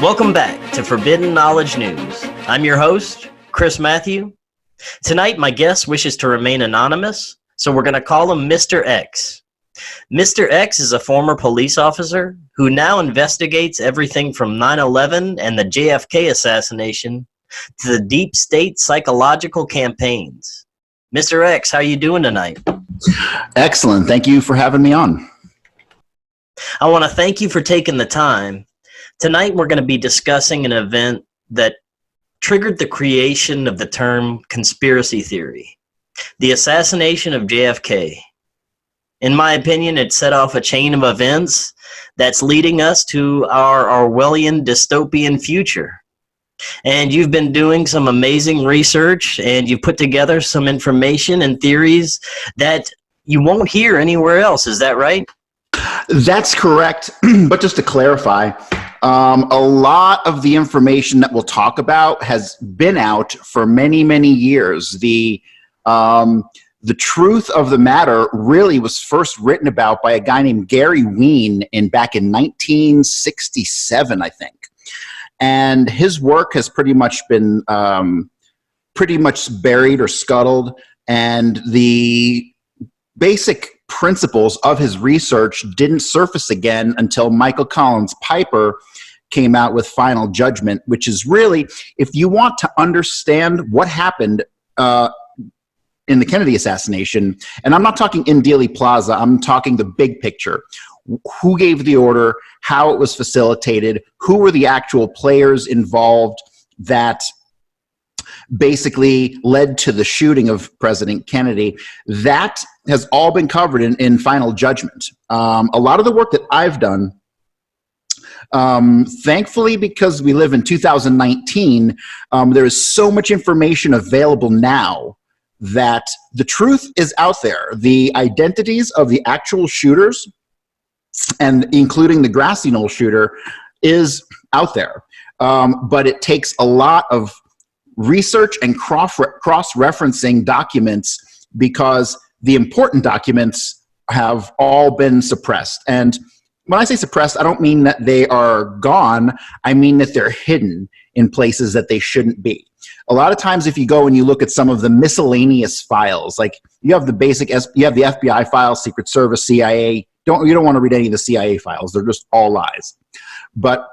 Welcome back to Forbidden Knowledge News. I'm your host, Chris Matthew. Tonight, my guest wishes to remain anonymous, so we're going to call him Mr. X. Mr. X is a former police officer who now investigates everything from 9/11 and the Jfk assassination to the deep state psychological campaigns. Mr. X, how are you doing tonight? Excellent. Thank you for having me on. I want to thank you for taking the time. Tonight we're going to be discussing an event that triggered the creation of the term conspiracy theory, the assassination of JFK. In my opinion, it set off a chain of events that's leading us to our Orwellian dystopian future. And you've been doing some amazing research, and you've put together some information and theories that you won't hear anywhere else. Is that right? That's correct. But just to clarify, a lot of the information that we'll talk about has been out for many, many years. The truth of the matter really was first written about by a guy named Gary Ween back in 1967, I think. And his work has pretty much been buried or scuttled, and the basic principles of his research didn't surface again until Michael Collins Piper came out with Final Judgment, which is really, if you want to understand what happened in the Kennedy assassination, and I'm not talking in Daley Plaza, I'm talking the big picture. Who gave the order, how it was facilitated, who were the actual players involved that basically led to the shooting of President Kennedy. That has all been covered in Final Judgment. A lot of the work that I've done, thankfully, because we live in 2019, there is so much information available now that the truth is out there. The identities of the actual shooters, and including the grassy knoll shooter, is out there. But it takes a lot of research and cross-referencing documents, because the important documents have all been suppressed. And when I say suppressed, I don't mean that they are gone. I mean that they're hidden in places that they shouldn't be. A lot of times if you go and you look at some of the miscellaneous files, like you have the basic, you have the FBI files, Secret Service, CIA. You don't want to read any of the CIA files. They're just all lies. But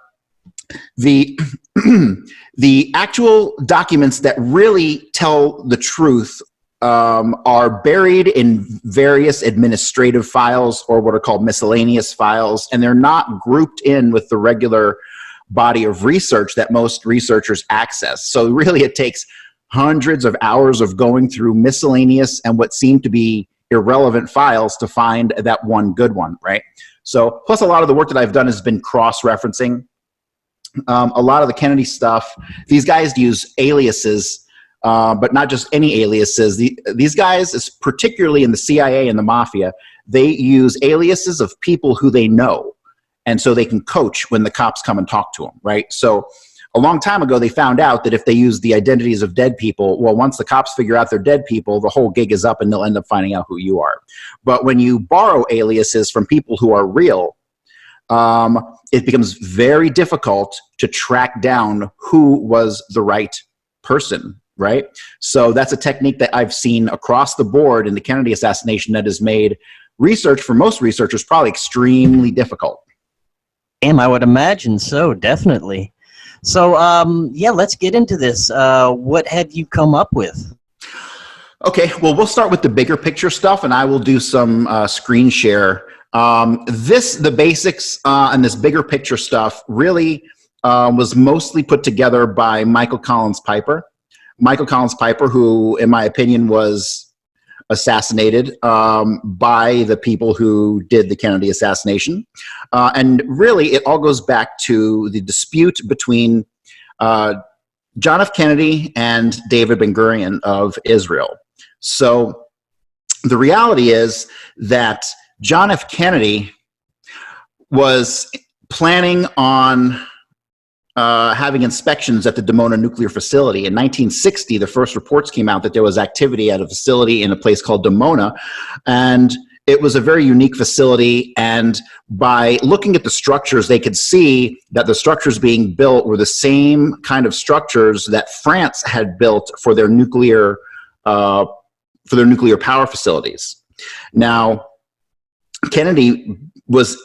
the actual documents that really tell the truth are buried in various administrative files, or what are called miscellaneous files, and they're not grouped in with the regular body of research that most researchers access. So really it takes hundreds of hours of going through miscellaneous and what seem to be irrelevant files to find that one good one, right? So plus a lot of the work that I've done has been cross-referencing. A lot of the Kennedy stuff, these guys use aliases, but not just any aliases. These guys, particularly in the CIA and the Mafia, they use aliases of people who they know, and so they can coach when the cops come and talk to them, right? So a long time ago, they found out that if they use the identities of dead people, well, once the cops figure out they're dead people, the whole gig is up and they'll end up finding out who you are. But when you borrow aliases from people who are real, it becomes very difficult to track down who was the right person, right? So that's a technique that I've seen across the board in the Kennedy assassination that has made research for most researchers probably extremely difficult. Damn, I would imagine so, definitely. So, yeah, let's get into this. What have you come up with? Okay, well, we'll start with the bigger picture stuff, and I will do some screen share. The basics and this bigger picture stuff really was mostly put together by Michael Collins Piper. Michael Collins Piper, who, in my opinion, was assassinated by the people who did the Kennedy assassination. And really, it all goes back to the dispute between John F. Kennedy and David Ben-Gurion of Israel. So the reality is that John F. Kennedy was planning on having inspections at the Dimona nuclear facility. In 1960, the first reports came out that there was activity at a facility in a place called Dimona, and it was a very unique facility, and by looking at the structures, they could see that the structures being built were the same kind of structures that France had built for their nuclear power facilities. Now, Kennedy was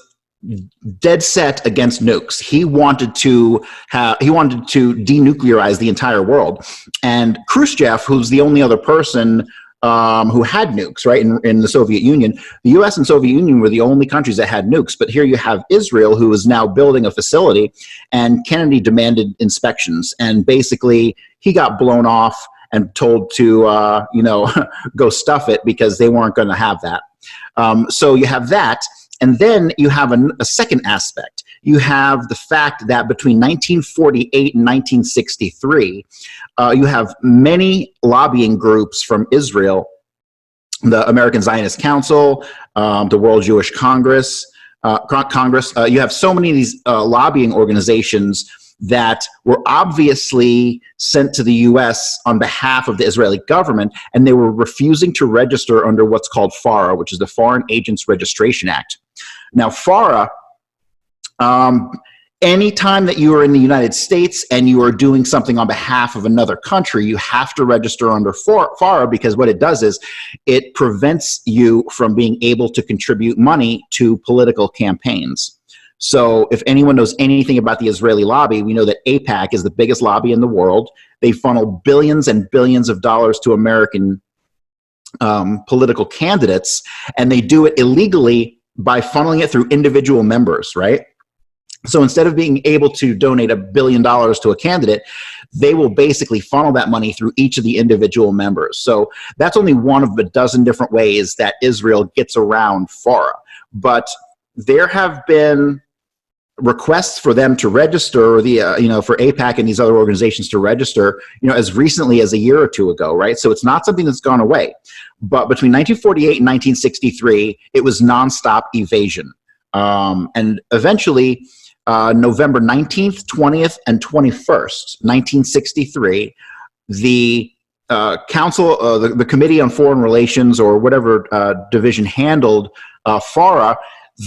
dead set against nukes. He wanted to denuclearize the entire world, and Khrushchev, who's the only other person who had nukes, right, in the Soviet Union. The U.S. and Soviet Union were the only countries that had nukes, but here you have Israel, who is now building a facility, and Kennedy demanded inspections, and basically he got blown off and told to, go stuff it, because they weren't going to have that. So you have that, and then you have a second aspect. You have the fact that between 1948 and 1963, you have many lobbying groups from Israel, the American Zionist Council, the World Jewish Congress. You have so many of these lobbying organizations that were obviously sent to the U.S. on behalf of the Israeli government, and they were refusing to register under what's called FARA, which is the Foreign Agents Registration Act. Now, FARA, anytime that you are in the United States and you are doing something on behalf of another country, you have to register under FARA, because what it does is it prevents you from being able to contribute money to political campaigns. So if anyone knows anything about the Israeli lobby, we know that AIPAC is the biggest lobby in the world. They funnel billions and billions of dollars to American political candidates, and they do it illegally by funneling it through individual members, right? So instead of being able to donate $1 billion to a candidate, they will basically funnel that money through each of the individual members. So that's only one of a dozen different ways that Israel gets around FARA. But there have been requests for them to register, or for AIPAC and these other organizations to register, as recently as a year or two ago, right? So it's not something that's gone away. But between 1948 and 1963, it was nonstop evasion. And eventually, November 19th, 20th, and 21st, 1963, the council, the Committee on Foreign Relations, or whatever division handled FARA,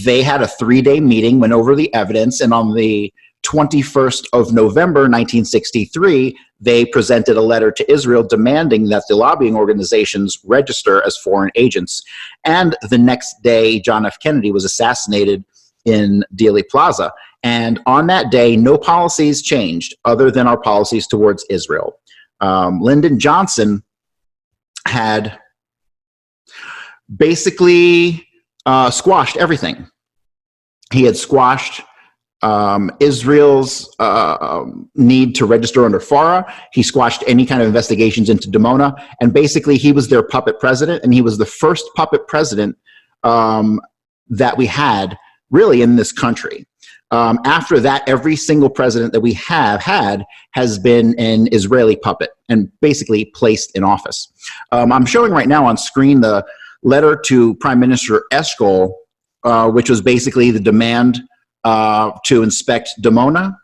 they had a 3-day meeting, went over the evidence, and on the 21st of November, 1963, they presented a letter to Israel demanding that the lobbying organizations register as foreign agents. And the next day, John F. Kennedy was assassinated in Daley Plaza. And on that day, no policies changed other than our policies towards Israel. Lyndon Johnson had basically squashed everything. He had squashed Israel's need to register under FARA. He squashed any kind of investigations into Dimona, and basically he was their puppet president, and he was the first puppet president that we had really in this country. After that, every single president that we have had has been an Israeli puppet and basically placed in office. I'm showing right now on screen the letter to Prime Minister Eshkol, which was basically the demand to inspect Dimona.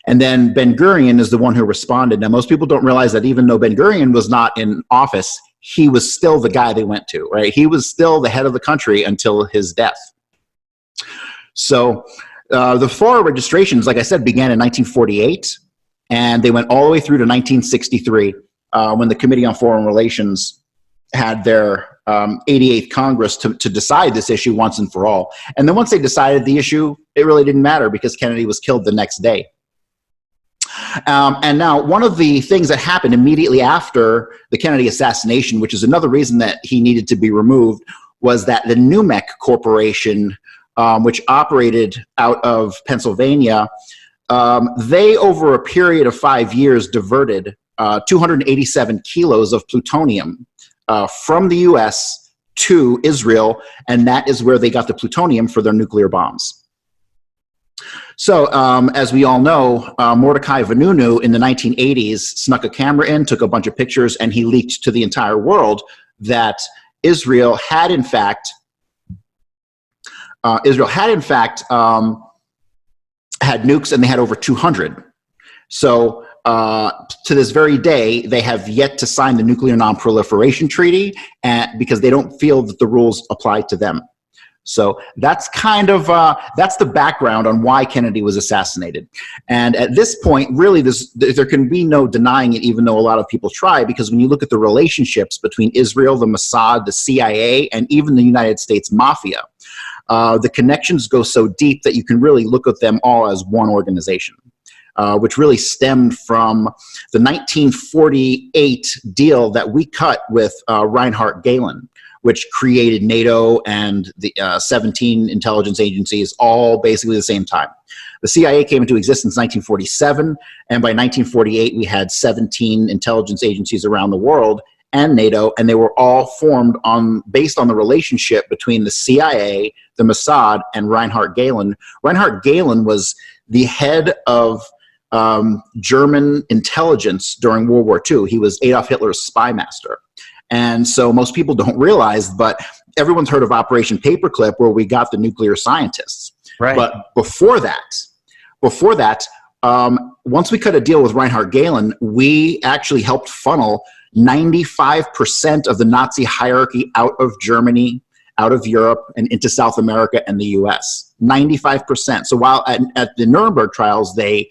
And then Ben-Gurion is the one who responded. Now, most people don't realize that even though Ben-Gurion was not in office, he was still the guy they went to, right? He was still the head of the country until his death. So the FARA registrations, like I said, began in 1948, and they went all the way through to 1963 when the Committee on Foreign Relations had their 88th Congress to decide this issue once and for all. And then once they decided the issue, it really didn't matter because Kennedy was killed the next day. And now one of the things that happened immediately after the Kennedy assassination, which is another reason that he needed to be removed, was that the NUMEC Corporation, which operated out of Pennsylvania, they, over a period of 5 years, diverted 287 kilos of plutonium from the U.S. to Israel, and that is where they got the plutonium for their nuclear bombs. So, as we all know, Mordecai Vanunu in the 1980s snuck a camera in, took a bunch of pictures, and he leaked to the entire world that Israel had, in fact, had nukes, and they had over 200. So to this very day, they have yet to sign the Nuclear Non-Proliferation Treaty because they don't feel that the rules apply to them. So that's kind of, that's the background on why Kennedy was assassinated. And at this point, really, there can be no denying it, even though a lot of people try, because when you look at the relationships between Israel, the Mossad, the CIA, and even the United States Mafia, the connections go so deep that you can really look at them all as one organization. Which really stemmed from the 1948 deal that we cut with Reinhard Gehlen, which created NATO and the 17 intelligence agencies all basically at the same time. The CIA came into existence in 1947, and by 1948 we had 17 intelligence agencies around the world and NATO, and they were all formed based on the relationship between the CIA, the Mossad, and Reinhard Gehlen. Reinhard Gehlen was the head of German intelligence during World War II. He was Adolf Hitler's spy master. And so most people don't realize, but everyone's heard of Operation Paperclip, where we got the nuclear scientists. Right. But before that, once we cut a deal with Reinhard Gehlen, we actually helped funnel 95% of the Nazi hierarchy out of Germany, out of Europe, and into South America and the US. 95%. So while at the Nuremberg trials, they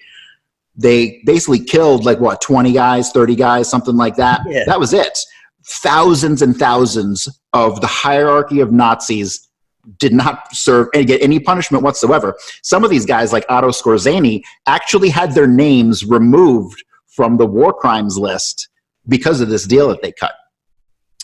basically killed, like, what, 20 guys, 30 guys, something like that. Yeah. That was it. Thousands and thousands of the hierarchy of Nazis did not serve and get any punishment whatsoever. Some of these guys, like Otto Skorzeny, actually had their names removed from the war crimes list because of this deal that they cut.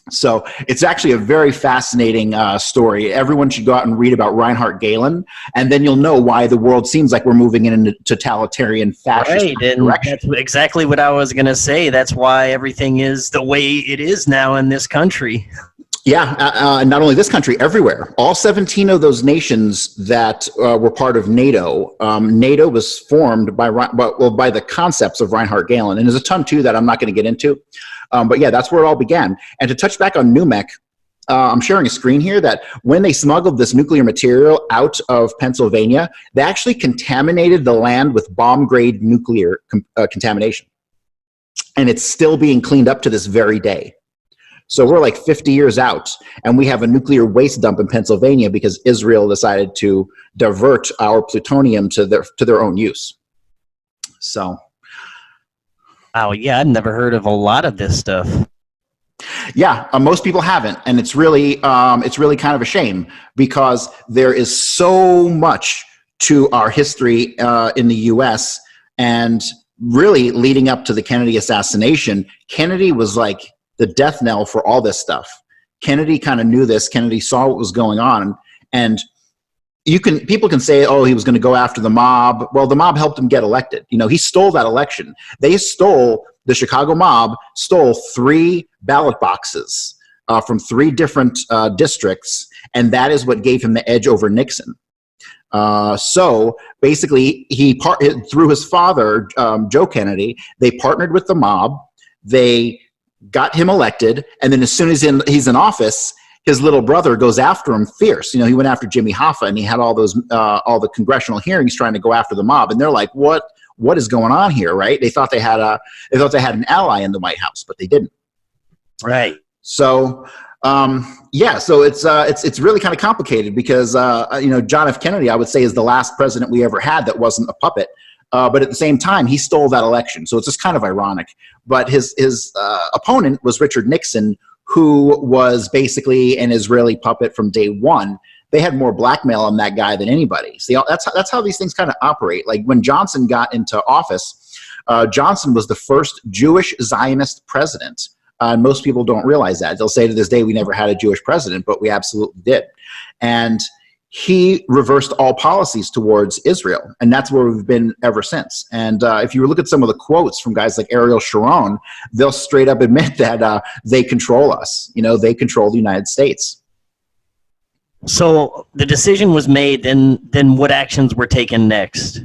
So it's actually a very fascinating story. Everyone should go out and read about Reinhard Gehlen, and then you'll know why the world seems like we're moving in a totalitarian fascist direction. That's exactly what I was going to say. That's why everything is the way it is now in this country. Yeah, not only this country, everywhere. All 17 of those nations that were part of NATO, NATO was formed by the concepts of Reinhard Gehlen. And there's a ton, too, that I'm not going to get into. But yeah, that's where it all began. And to touch back on NUMEC, I'm sharing a screen here that when they smuggled this nuclear material out of Pennsylvania, they actually contaminated the land with bomb-grade nuclear contamination. And it's still being cleaned up to this very day. So we're like 50 years out, and we have a nuclear waste dump in Pennsylvania because Israel decided to divert our plutonium to their own use. So, wow, yeah, I've never heard of a lot of this stuff. Yeah, most people haven't, and it's really kind of a shame because there is so much to our history in the U.S. and really leading up to the Kennedy assassination. Kennedy was like the death knell for all this stuff. Kennedy kind of knew this. Kennedy saw what was going on, and people can say, oh, he was going to go after the mob. Well, the mob helped him get elected. You know, he stole that election. The Chicago mob stole 3 ballot boxes from 3 different districts, and that is what gave him the edge over Nixon. So basically, through his father, Joe Kennedy, they partnered with the mob. They got him elected, and then as soon as he's in office, his little brother goes after him fierce. You know, he went after Jimmy Hoffa, and he had all the congressional hearings trying to go after the mob, and they're like, what is going on here, right? They thought they had an ally in the White House, but they didn't. Right. So yeah, so it's really kind of complicated because John F. Kennedy, I would say, is the last president we ever had that wasn't a puppet. But at the same time, he stole that election. So it's just kind of ironic. But his opponent was Richard Nixon, who was basically an Israeli puppet from day one. They had more blackmail on that guy than anybody. See, that's how these things kind of operate. Like when Johnson got into office, Johnson was the first Jewish Zionist president. Most people don't realize that. They'll say to this day, we never had a Jewish president, but we absolutely did. And he reversed all policies towards Israel, and that's where we've been ever since. And if you look at some of the quotes from guys like Ariel Sharon, they'll straight up admit that they control us. You know, they control the United States. So the decision was made, then what actions were taken next?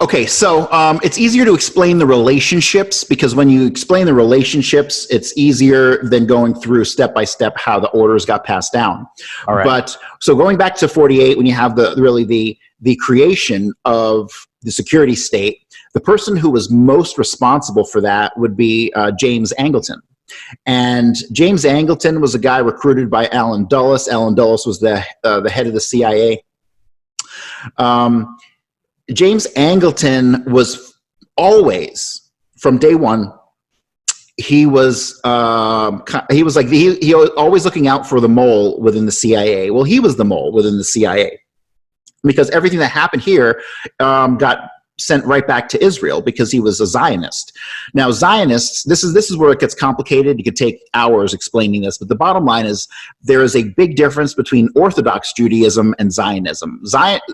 Okay, so it's easier to explain the relationships because when you explain the relationships, it's easier than going through step by step how the orders got passed down. All right. But so going back to 48, when you have the creation of the security state, The person who was most responsible for that would be James Angleton. And James Angleton was a guy recruited by Allen Dulles. Allen Dulles was the head of the CIA. James Angleton was always, from day one, he was like he always looking out for the mole within the CIA. Well, he was the mole within the CIA, because everything that happened here got sent right back to Israel, because he was a Zionist. Now, Zionists, this is where it gets complicated. You could take hours explaining this, but the bottom line is there is a big difference between Orthodox Judaism and Zionism.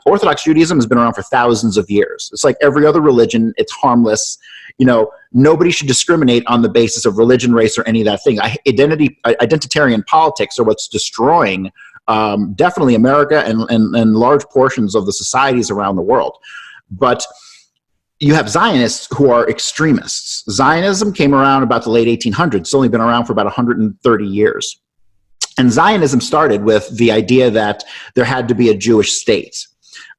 Orthodox Judaism has been around for thousands of years. It's like every other religion. It's harmless. You know, nobody should discriminate on the basis of religion, race, or any of that thing. Identitarian politics are what's destroying definitely America and large portions of the societies around the world. But you have Zionists who are extremists. Zionism came around about the late 1800s. It's only been around for about 130 years. And Zionism started with the idea that there had to be a Jewish state.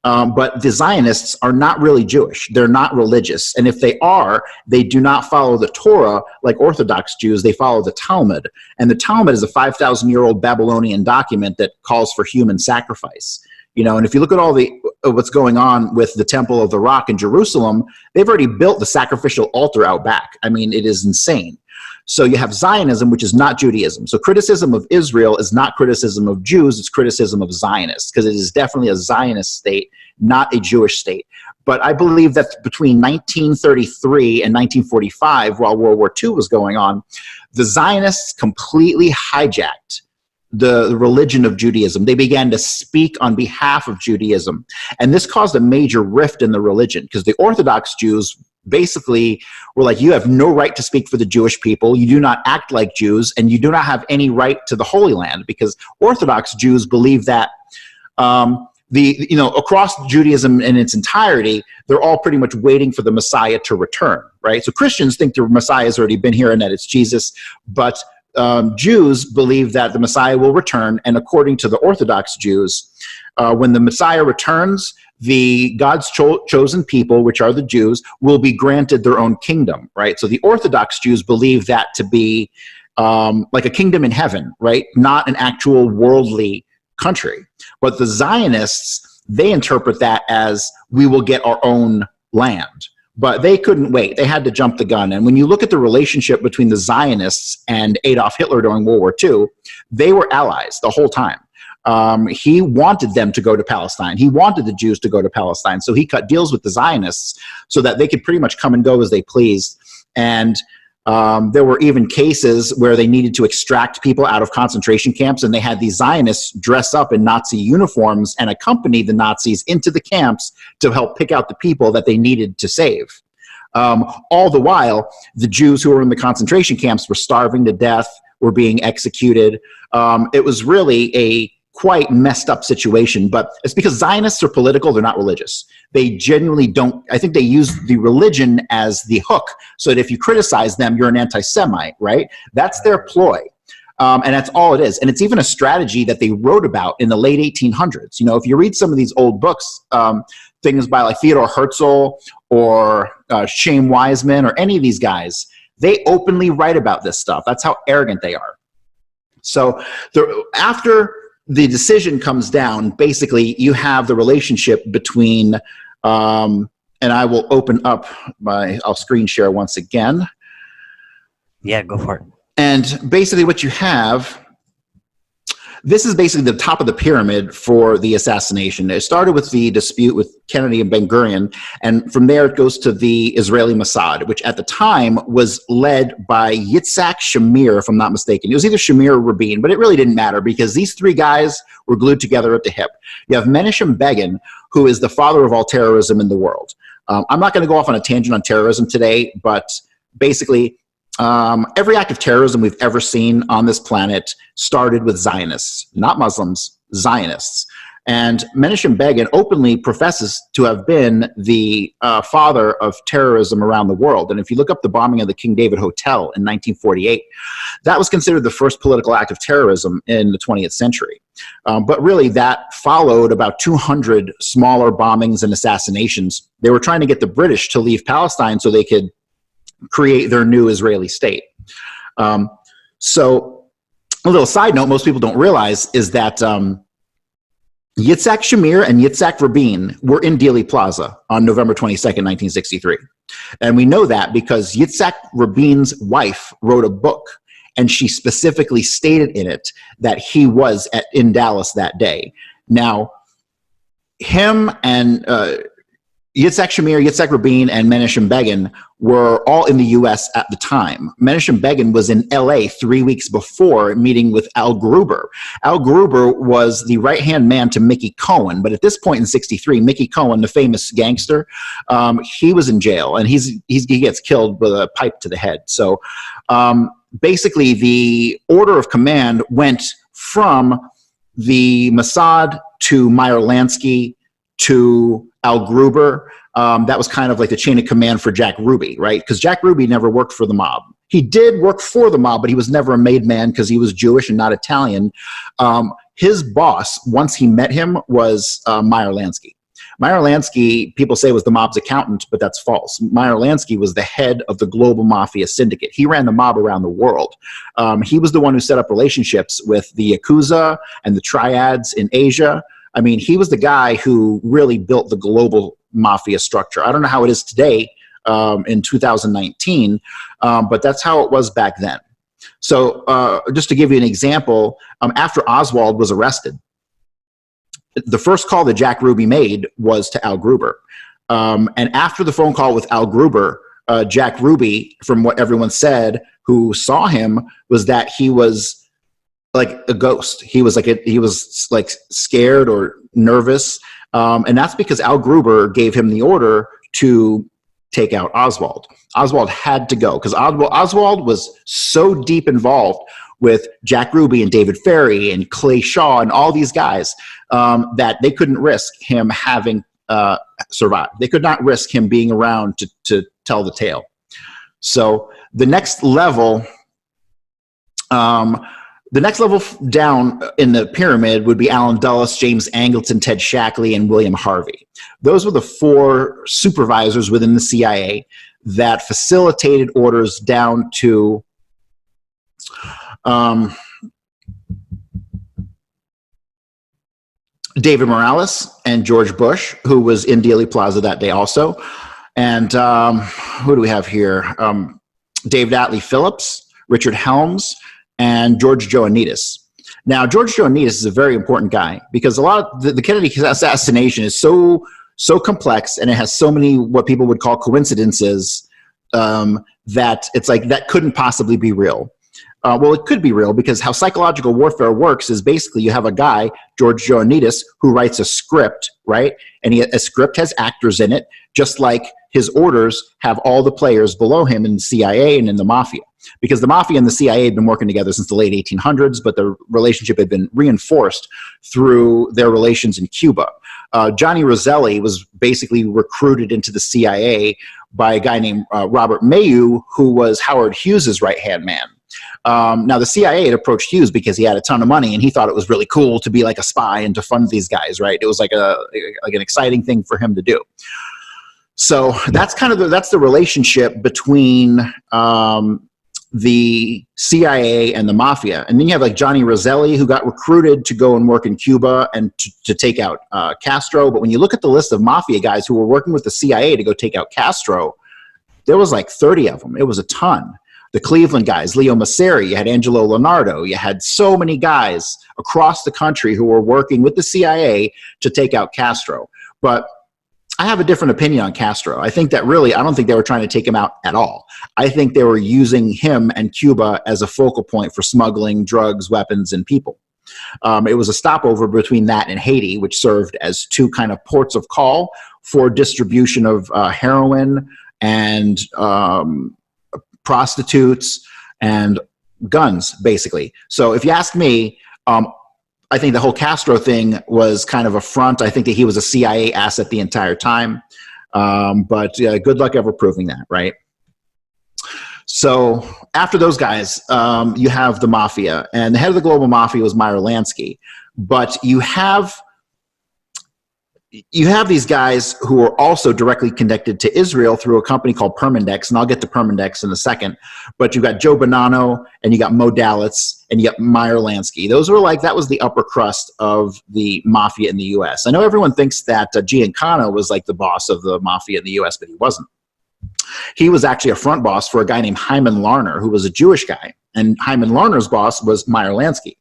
But the Zionists are not really Jewish. They're not religious. And if they are, they do not follow the Torah like Orthodox Jews. They follow the Talmud. And the Talmud is a 5,000-year-old Babylonian document that calls for human sacrifice. You know, and if you look at all what's going on with the Temple of the Rock in Jerusalem, they've already built the sacrificial altar out back. I mean, it is insane. So you have Zionism, which is not Judaism. So criticism of Israel is not criticism of Jews, it's criticism of Zionists, because it is definitely a Zionist state, not a Jewish state. But I believe that between 1933 and 1945, while World War II was going on, the Zionists completely hijacked the religion of Judaism. They began to speak on behalf of Judaism. And this caused a major rift in the religion, because the Orthodox Jews basically were like, you have no right to speak for the Jewish people. You do not act like Jews, and you do not have any right to the Holy Land, because Orthodox Jews believe that across Judaism in its entirety, they're all pretty much waiting for the Messiah to return, right? So Christians think the Messiah has already been here and that it's Jesus, but Jews believe that the Messiah will return, and according to the Orthodox Jews, when the Messiah returns, the God's chosen people, which are the Jews, will be granted their own kingdom, right? So the Orthodox Jews believe that to be like a kingdom in heaven, right? Not an actual worldly country. But the Zionists, they interpret that as we will get our own land. But they couldn't wait. They had to jump the gun. And when you look at the relationship between the Zionists and Adolf Hitler during World War II, they were allies the whole time. He wanted them to go to Palestine. He wanted the Jews to go to Palestine. So he cut deals with the Zionists so that they could pretty much come and go as they pleased. And there were even cases where they needed to extract people out of concentration camps, and they had these Zionists dress up in Nazi uniforms and accompany the Nazis into the camps to help pick out the people that they needed to save. All the while, the Jews who were in the concentration camps were starving to death, were being executed. It was really a quite messed up situation, but it's because Zionists are political, they're not religious. They genuinely don't, I think they use the religion as the hook, so that if you criticize them, you're an anti-Semite, right? That's their ploy. And that's all it is. And it's even a strategy that they wrote about in the late 1800s. You know, if you read some of these old books, things by like Theodore Herzl or Chaim Weizmann or any of these guys, they openly write about this stuff. That's how arrogant they are. So after the decision comes down, basically you have the relationship between, and I will open up I'll screen share once again. Yeah, go for it. And basically what you have, this is basically the top of the pyramid for the assassination. It started with the dispute with Kennedy and Ben-Gurion, and from there it goes to the Israeli Mossad, which at the time was led by Yitzhak Shamir, if I'm not mistaken. It was either Shamir or Rabin, but it really didn't matter because these three guys were glued together at the hip. You have Menachem Begin, who is the father of all terrorism in the world. I'm not going to go off on a tangent on terrorism today, but basically every act of terrorism we've ever seen on this planet started with Zionists, not Muslims, Zionists. And Menachem Begin openly professes to have been the father of terrorism around the world. And if you look up the bombing of the King David Hotel in 1948, that was considered the first political act of terrorism in the 20th century. But really, that followed about 200 smaller bombings and assassinations. They were trying to get the British to leave Palestine so they could create their new Israeli state. So a little side note most people don't realize is that Yitzhak Shamir and Yitzhak Rabin were in Daley Plaza on November 22nd, 1963. And we know that because Yitzhak Rabin's wife wrote a book, and she specifically stated in it that he was in Dallas that day. Now, him and Yitzhak Shamir, Yitzhak Rabin, and Menachem Begin were all in the U.S. at the time. Menachem Begin was in L.A. 3 weeks before meeting with Al Gruber. Al Gruber was the right-hand man to Mickey Cohen, but at this point in 63, Mickey Cohen, the famous gangster, he was in jail, and he gets killed with a pipe to the head. So basically, the order of command went from the Mossad to Meyer Lansky to Al Gruber. That was kind of like the chain of command for Jack Ruby, right? Because Jack Ruby never worked for the mob. He did work for the mob, but he was never a made man because he was Jewish and not Italian. His boss, once he met him, was Meyer Lansky. Meyer Lansky, people say, was the mob's accountant, but that's false. Meyer Lansky was the head of the global mafia syndicate. He ran the mob around the world. He was the one who set up relationships with the Yakuza and the Triads in Asia. I mean, he was the guy who really built the global mafia structure. I don't know how it is today in 2019, but that's how it was back then. So just to give you an example, after Oswald was arrested, the first call that Jack Ruby made was to Al Gruber. And after the phone call with Al Gruber, Jack Ruby, from what everyone said who saw him, was that he was like a ghost. He was like scared or nervous. And that's because Al Gruber gave him the order to take out Oswald. Oswald had to go because Oswald was so deep involved with Jack Ruby and David Ferry and Clay Shaw and all these guys that they couldn't risk him having survived. They could not risk him being around to tell the tale. So the next level down in the pyramid would be Allen Dulles, James Angleton, Ted Shackley, and William Harvey. Those were the four supervisors within the CIA that facilitated orders down to David Morales and George Bush, who was in Daley Plaza that day also. And who do we have here? David Atlee Phillips, Richard Helms, and George Joannides. Now, George Joannides is a very important guy because a lot of the Kennedy assassination is so complex, and it has so many what people would call coincidences that it's like that couldn't possibly be real. Well, it could be real because how psychological warfare works is basically you have a guy, George Joannides, who writes a script, right? And a script has actors in it, just like his orders have all the players below him in the CIA and in the mafia. Because the mafia and the CIA had been working together since the late 1800s, but the relationship had been reinforced through their relations in Cuba. Johnny Roselli was basically recruited into the CIA by a guy named Robert Mayu, who was Howard Hughes's right-hand man. Now, the CIA had approached Hughes because he had a ton of money, and he thought it was really cool to be like a spy and to fund these guys, right? It was like an exciting thing for him to do. So that's kind of that's the relationship between the CIA and the mafia. And then you have like Johnny Roselli, who got recruited to go and work in Cuba and to take out Castro. But when you look at the list of mafia guys who were working with the CIA to go take out Castro, there was like 30 of them. It was a ton. The Cleveland guys, Leo Masseri, you had Angelo Leonardo, you had so many guys across the country who were working with the CIA to take out Castro. But I have a different opinion on Castro. I think that really, I don't think they were trying to take him out at all. I think they were using him and Cuba as a focal point for smuggling drugs, weapons, and people. It was a stopover between that and Haiti, which served as two kind of ports of call for distribution of heroin and prostitutes and guns, basically. So if you ask me, I think the whole Castro thing was kind of a front. I think that he was a CIA asset the entire time. But good luck ever proving that, right? So after those guys, you have the mafia, and the head of the global mafia was Meyer Lansky. But you have these guys who are also directly connected to Israel through a company called Permadex, and I'll get to Permadex in a second. But you've got Joe Bonanno, and you got Mo Dalitz, and you got Meyer Lansky. Those were like, that was the upper crust of the mafia in the U.S. I know everyone thinks that Giancana was like the boss of the mafia in the U.S., but he wasn't. He was actually a front boss for a guy named Hyman Larner, who was a Jewish guy, and Hyman Larner's boss was Meyer Lansky.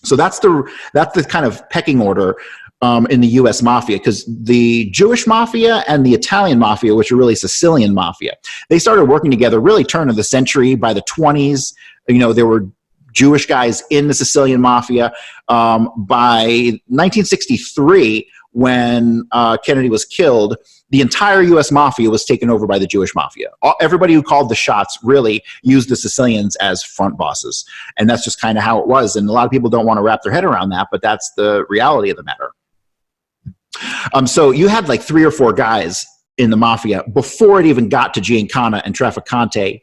So that's the kind of pecking order in the U.S. mafia, because the Jewish mafia and the Italian mafia, which are really Sicilian mafia, they started working together really turn of the century. By the 20s, there were Jewish guys in the Sicilian mafia. By 1963, when Kennedy was killed, the entire U.S. mafia was taken over by the Jewish mafia. Everybody who called the shots really used the Sicilians as front bosses. And that's just kind of how it was. And a lot of people don't want to wrap their head around that, but that's the reality of the matter. So you had like 3 or 4 guys in the mafia before it even got to Giancana and Trafficante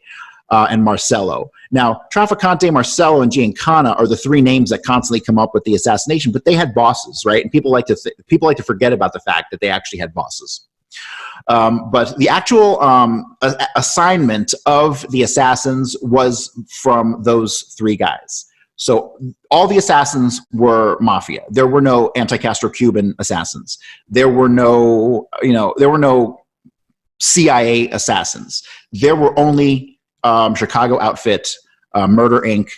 and Marcello. Now, Trafficante, Marcello, and Giancana are the 3 names that constantly come up with the assassination, but they had bosses, right? And people like to forget about the fact that they actually had bosses. But the actual assignment of the assassins was from those 3 guys. So all the assassins were mafia. There were no anti-Castro Cuban assassins. There were no, CIA assassins. There were only Chicago outfit, Murder Inc.,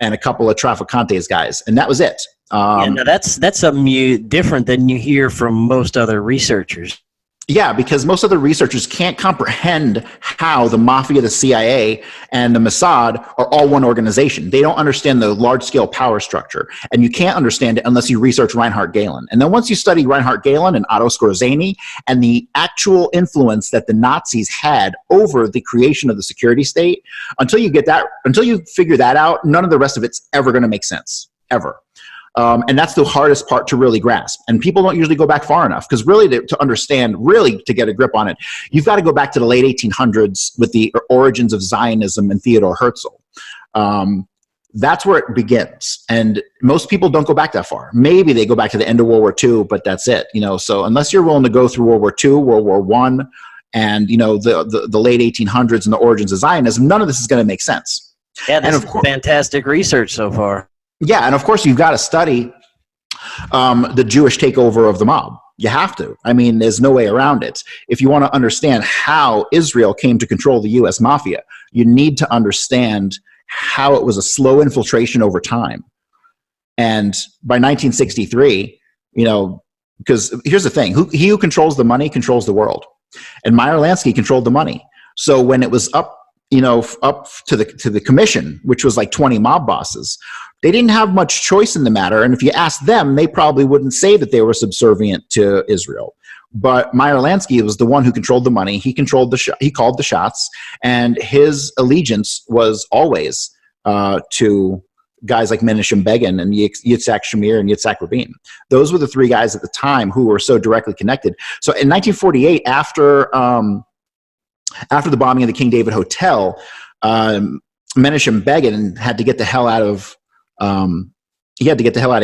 and a couple of Trafficante's guys, and that was it. Now that's something different than you hear from most other researchers. Yeah, because most other researchers can't comprehend how the mafia, the CIA, and the Mossad are all one organization. They don't understand the large-scale power structure, and you can't understand it unless you research Reinhard Gehlen. And then once you study Reinhard Gehlen and Otto Skorzeny and the actual influence that the Nazis had over the creation of the security state, until you figure that out, none of the rest of it's ever going to make sense, ever. And that's the hardest part to really grasp. And people don't usually go back far enough, because really to understand, really to get a grip on it, you've got to go back to the late 1800s with the origins of Zionism and Theodor Herzl. That's where it begins. And most people don't go back that far. Maybe they go back to the end of World War II, but that's it. So unless you're willing to go through World War II, World War I, and the late 1800s and the origins of Zionism, none of this is going to make sense. Yeah, this is fantastic research so far. Yeah, and of course you've got to study the Jewish takeover of the mob. You have to. I mean, there's no way around it. If you want to understand how Israel came to control the U.S. mafia, you need to understand how it was a slow infiltration over time. And by 1963, because here's the thing, he who controls the money controls the world. And Meyer Lansky controlled the money. So when it was up to the commission, which was like 20 mob bosses, they didn't have much choice in the matter. And if you asked them, they probably wouldn't say that they were subservient to Israel. But Meyer Lansky was the one who controlled the money. He called the shots, and his allegiance was always to guys like Menachem Begin and Yitzhak Shamir and Yitzhak Rabin. Those were the 3 guys at the time who were so directly connected. So in 1948, after the bombing of the King David Hotel, Menachem Begin had to get the hell out of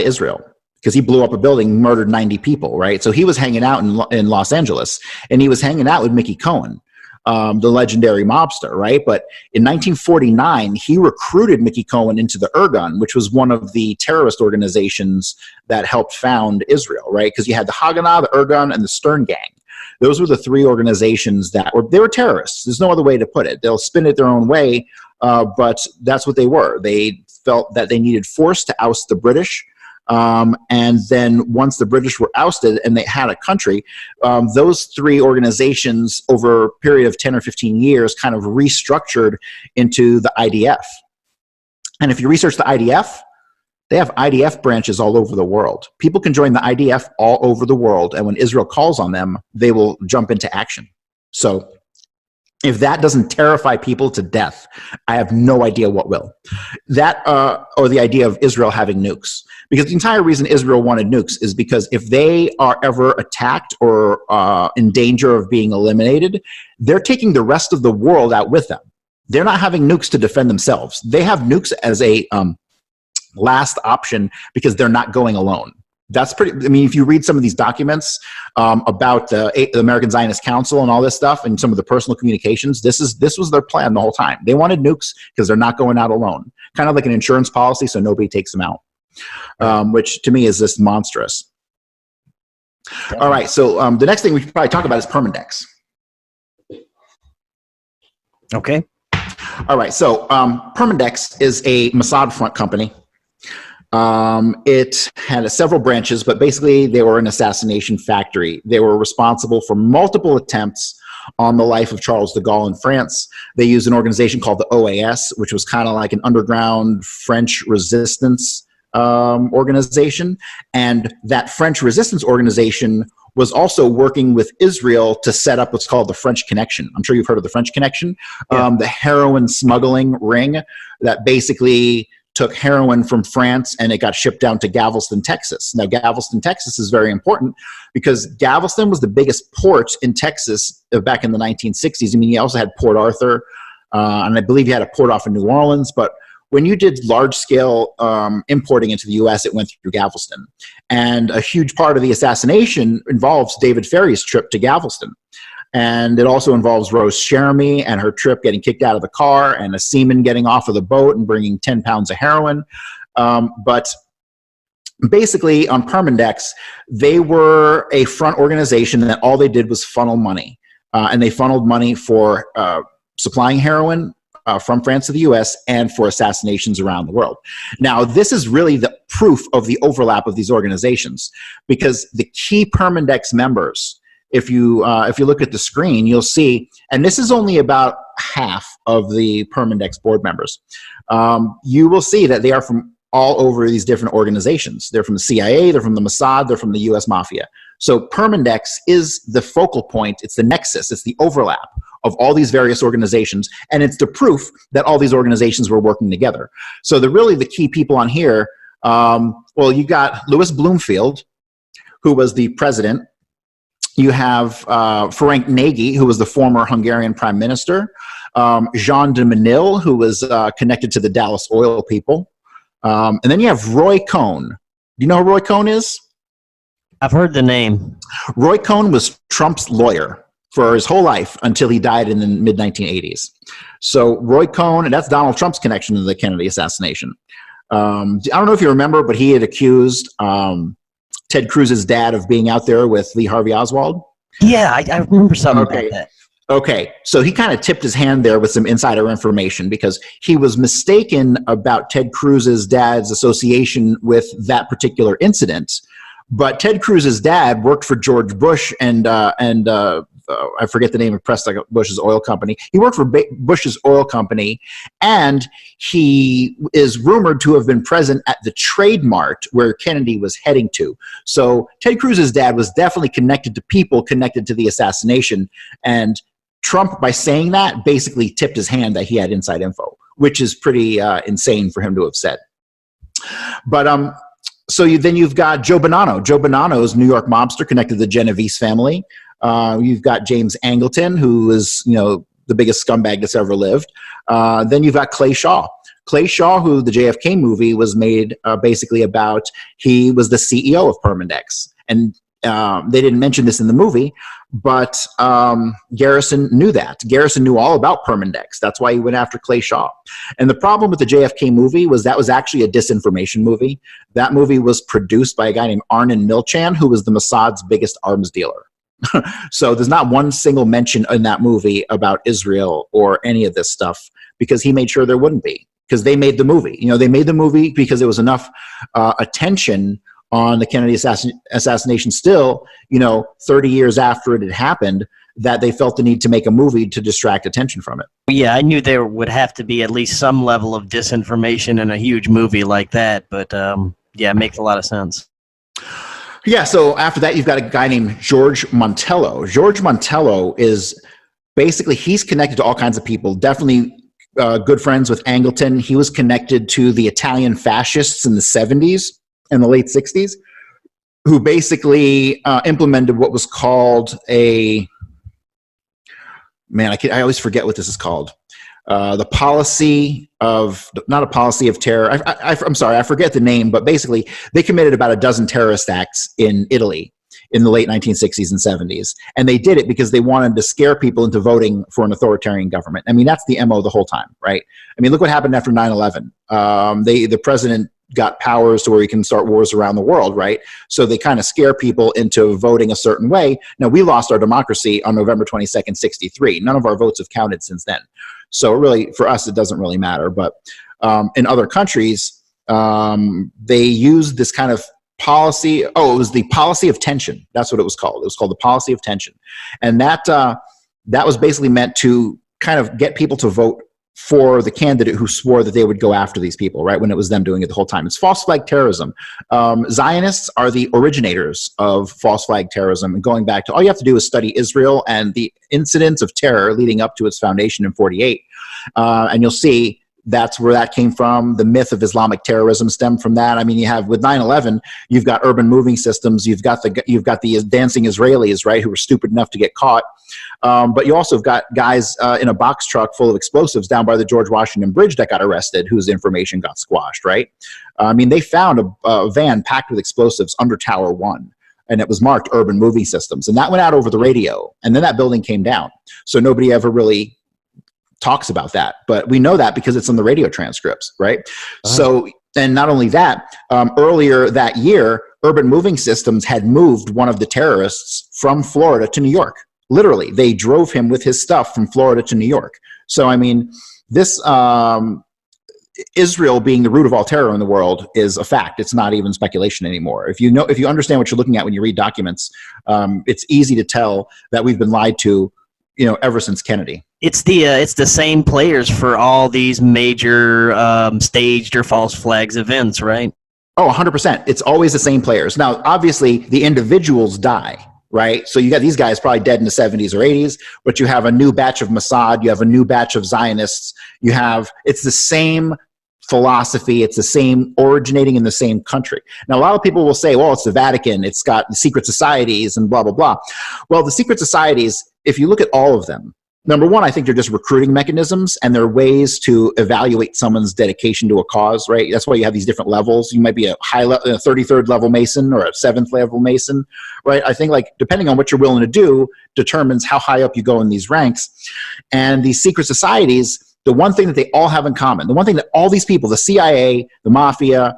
Israel, because he blew up a building, murdered 90 people, right? So he was hanging out in Los Angeles, and he was hanging out with Mickey Cohen, the legendary mobster, right? But in 1949, he recruited Mickey Cohen into the Irgun, which was one of the terrorist organizations that helped found Israel, right? Because you had the Haganah, the Irgun, and the Stern Gang. Those were the 3 organizations that were terrorists. There's no other way to put it. They'll spin it their own way, but that's what they were. They felt that they needed force to oust the British. And then once the British were ousted and they had a country, those 3 organizations over a period of 10 or 15 years kind of restructured into the IDF. And if you research the IDF, they have IDF branches all over the world. People can join the IDF all over the world, and when Israel calls on them, they will jump into action. So If that doesn't terrify people to death, I have no idea what will. That, or the idea of Israel having nukes. Because the entire reason Israel wanted nukes is because if they are ever attacked or in danger of being eliminated, they're taking the rest of the world out with them. They're not having nukes to defend themselves. They have nukes as a last option because they're not going alone. That's pretty, I mean, if you read some of these documents about the American Zionist Council and all this stuff and some of the personal communications, this was their plan the whole time. They wanted nukes because they're not going out alone. Kind of like an insurance policy so nobody takes them out, which to me is just monstrous. Definitely. All right, so the next thing we should probably talk about is Permadex. Okay. All right, so Permadex is a Mossad front company. It had several branches, but basically they were an assassination factory. They were responsible for multiple attempts on the life of Charles de Gaulle in France. They used an organization called the OAS, which was kind of like an underground French resistance organization. And that French resistance organization was also working with Israel to set up what's called the French Connection. I'm sure you've heard of the French Connection, yeah. The heroin smuggling ring that basically took heroin from France and it got shipped down to Galveston, Texas. Now, Galveston, Texas is very important because Galveston was the biggest port in Texas back in the 1960s. I mean, you also had Port Arthur, and I believe you had a port off in New Orleans, but when you did large-scale importing into the U.S., it went through Galveston. And a huge part of the assassination involves David Ferry's trip to Galveston. And it also involves Rose Cheramy and her trip getting kicked out of the car and a seaman getting off of the boat and bringing 10 pounds of heroin. But basically, on Permadex, they were a front organization that all they did was funnel money. And they funneled money for supplying heroin from France to the U.S. and for assassinations around the world. Now, this is really the proof of the overlap of these organizations, because the key Permadex members, if you look at the screen, you'll see, and this is only about half of the Permadex board members, you will see that they are from all over these different organizations. They're from the CIA, they're from the Mossad, they're from the U.S. Mafia. So Permadex is the focal point, it's the nexus, it's the overlap of all these various organizations, and it's the proof that all these organizations were working together. So really the key people on here, well, you got Louis Bloomfield, who was the president. You have Ferenc Nagy, who was the former Hungarian prime minister. Jean de Menil, who was connected to the Dallas oil people. And then you have Roy Cohn. Do you know who Roy Cohn is? I've heard the name. Roy Cohn was Trump's lawyer for his whole life until he died in the mid-1980s. So Roy Cohn, and that's Donald Trump's connection to the Kennedy assassination. I don't know if you remember, but he had accused Ted Cruz's dad of being out there with Lee Harvey Oswald. Yeah, I remember something about that. Okay, so he kind of tipped his hand there with some insider information because he was mistaken about Ted Cruz's dad's association with that particular incident. But Ted Cruz's dad worked for George Bush and I forget the name of Prescott Bush's oil company. He worked for Bush's oil company, and he is rumored to have been present at the Trade Mart where Kennedy was heading to. So Ted Cruz's dad was definitely connected to people connected to the assassination, and Trump, by saying that, basically tipped his hand that he had inside info, which is pretty insane for him to have said. But so then you've got Joe Bonanno. Joe Bonanno is a New York mobster connected to the Genovese family. You've got James Angleton, who is, you know, the biggest scumbag that's ever lived. Then you've got Clay Shaw. Clay Shaw, who the JFK movie was made basically about, he was the CEO of Permadex. And they didn't mention this in the movie, but Garrison knew that. Garrison knew all about Permadex. That's why he went after Clay Shaw. And the problem with the JFK movie was that was actually a disinformation movie. That movie was produced by a guy named Arnon Milchan, who was the Mossad's biggest arms dealer. So there's not one single mention in that movie about Israel or any of this stuff because he made sure there wouldn't be, because they made the movie. You know, they made the movie because there was enough attention on the Kennedy assassination still, you know, 30 years after it had happened, that they felt the need to make a movie to distract attention from it. Yeah, I knew there would have to be at least some level of disinformation in a huge movie like that, but yeah, it makes a lot of sense. Yeah, so after that, you've got a guy named George Montello. George Montello is basically he's connected to all kinds of people. Definitely good friends with Angleton. He was connected to the Italian fascists in the 70s and the late 60s, who basically implemented what was called I always forget what this is called. The policy of, not a policy of terror. I'm sorry, I forget the name, but basically they committed about a dozen terrorist acts in Italy in the late 1960s and 70s. And they did it because they wanted to scare people into voting for an authoritarian government. I mean, that's the MO the whole time, right? I mean, look what happened after 9/11. The president got powers to where he can start wars around the world, right? So they kind of scare people into voting a certain way. Now, we lost our democracy on November 22nd, 63. None of our votes have counted since then. So really, for us, it doesn't really matter. But in other countries, they used this kind of policy. Oh, it was the policy of tension. That's what it was called. It was called the policy of tension. And that was basically meant to kind of get people to vote for the candidate who swore that they would go after these people, right, when it was them doing it the whole time. It's false flag terrorism. Zionists are the originators of false flag terrorism. And going back to, all you have to do is study Israel and the incidents of terror leading up to its foundation in 48. And you'll see that's where that came from. The myth of Islamic terrorism stemmed from that. I mean, you have, with 9/11, you've got urban moving systems. You've got the dancing Israelis, right, who were stupid enough to get caught. But you also have got guys in a box truck full of explosives down by the George Washington Bridge that got arrested, whose information got squashed, right? I mean, they found a van packed with explosives under Tower 1, and it was marked urban moving systems. And that went out over the radio, and then that building came down. So nobody ever really talks about that. But we know that because it's on the radio transcripts, right? So, and not only that, earlier that year, Urban Moving Systems had moved one of the terrorists from Florida to New York. Literally, they drove him with his stuff from Florida to New York. So, I mean, this Israel being the root of all terror in the world is a fact. It's not even speculation anymore. If you understand what you're looking at when you read documents, it's easy to tell that we've been lied to, ever since Kennedy. It's the same players for all these major staged or false flags events, right? Oh, 100%. It's always the same players. Now, obviously, the individuals die, right? So you got these guys probably dead in the 70s or 80s, but you have a new batch of Mossad, you have a new batch of Zionists, it's the same philosophy, it's the same, originating in the same country. Now, a lot of people will say, well, it's the Vatican, it's got the secret societies and blah, blah, blah. Well, the secret societies, if you look at all of them, number one, I think they're just recruiting mechanisms, and they're ways to evaluate someone's dedication to a cause, right? That's why you have these different levels. You might be a 33rd level Mason or a 7th level Mason, right? I think, like, depending on what you're willing to do determines how high up you go in these ranks. And these secret societies, the one thing that they all have in common, the one thing that all these people, the CIA, the mafia,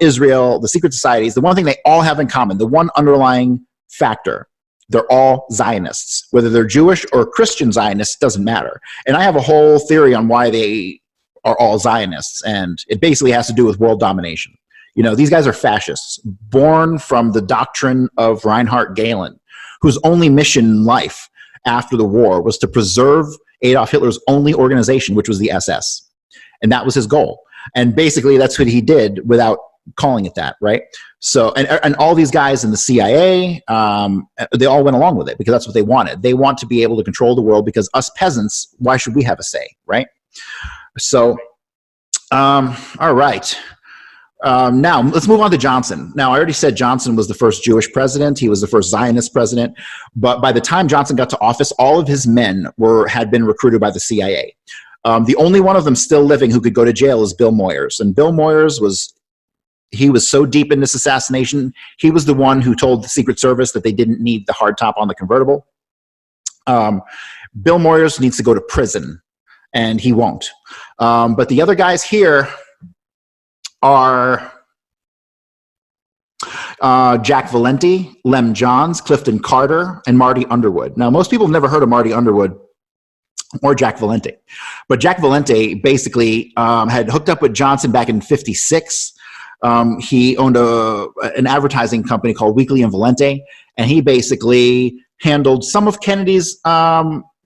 Israel, the secret societies, the one thing they all have in common, the one underlying factor, they're all Zionists. Whether they're Jewish or Christian Zionists, doesn't matter. And I have a whole theory on why they are all Zionists, and it basically has to do with world domination. These guys are fascists, born from the doctrine of Reinhard Gehlen, whose only mission in life after the war was to preserve Adolf Hitler's only organization, which was the SS. And that was his goal. And basically, that's what he did without calling it that, right? So, and all these guys in the CIA, they all went along with it because that's what they wanted. They want to be able to control the world because us peasants, why should we have a say, right? So, all right. Now, let's move on to Johnson. Now, I already said Johnson was the first Jewish president. He was the first Zionist president. But by the time Johnson got to office, all of his men had been recruited by the CIA. The only one of them still living who could go to jail is Bill Moyers. And Bill Moyers was so deep in this assassination, he was the one who told the Secret Service that they didn't need the hardtop on the convertible. Bill Moyers needs to go to prison, and he won't. But the other guys here are Jack Valenti, Lem Johns, Clifton Carter, and Marty Underwood. Now, most people have never heard of Marty Underwood or Jack Valenti. But Jack Valenti basically had hooked up with Johnson back in '56. He owned an advertising company called Weekly and Valente, and he basically handled some of Kennedy's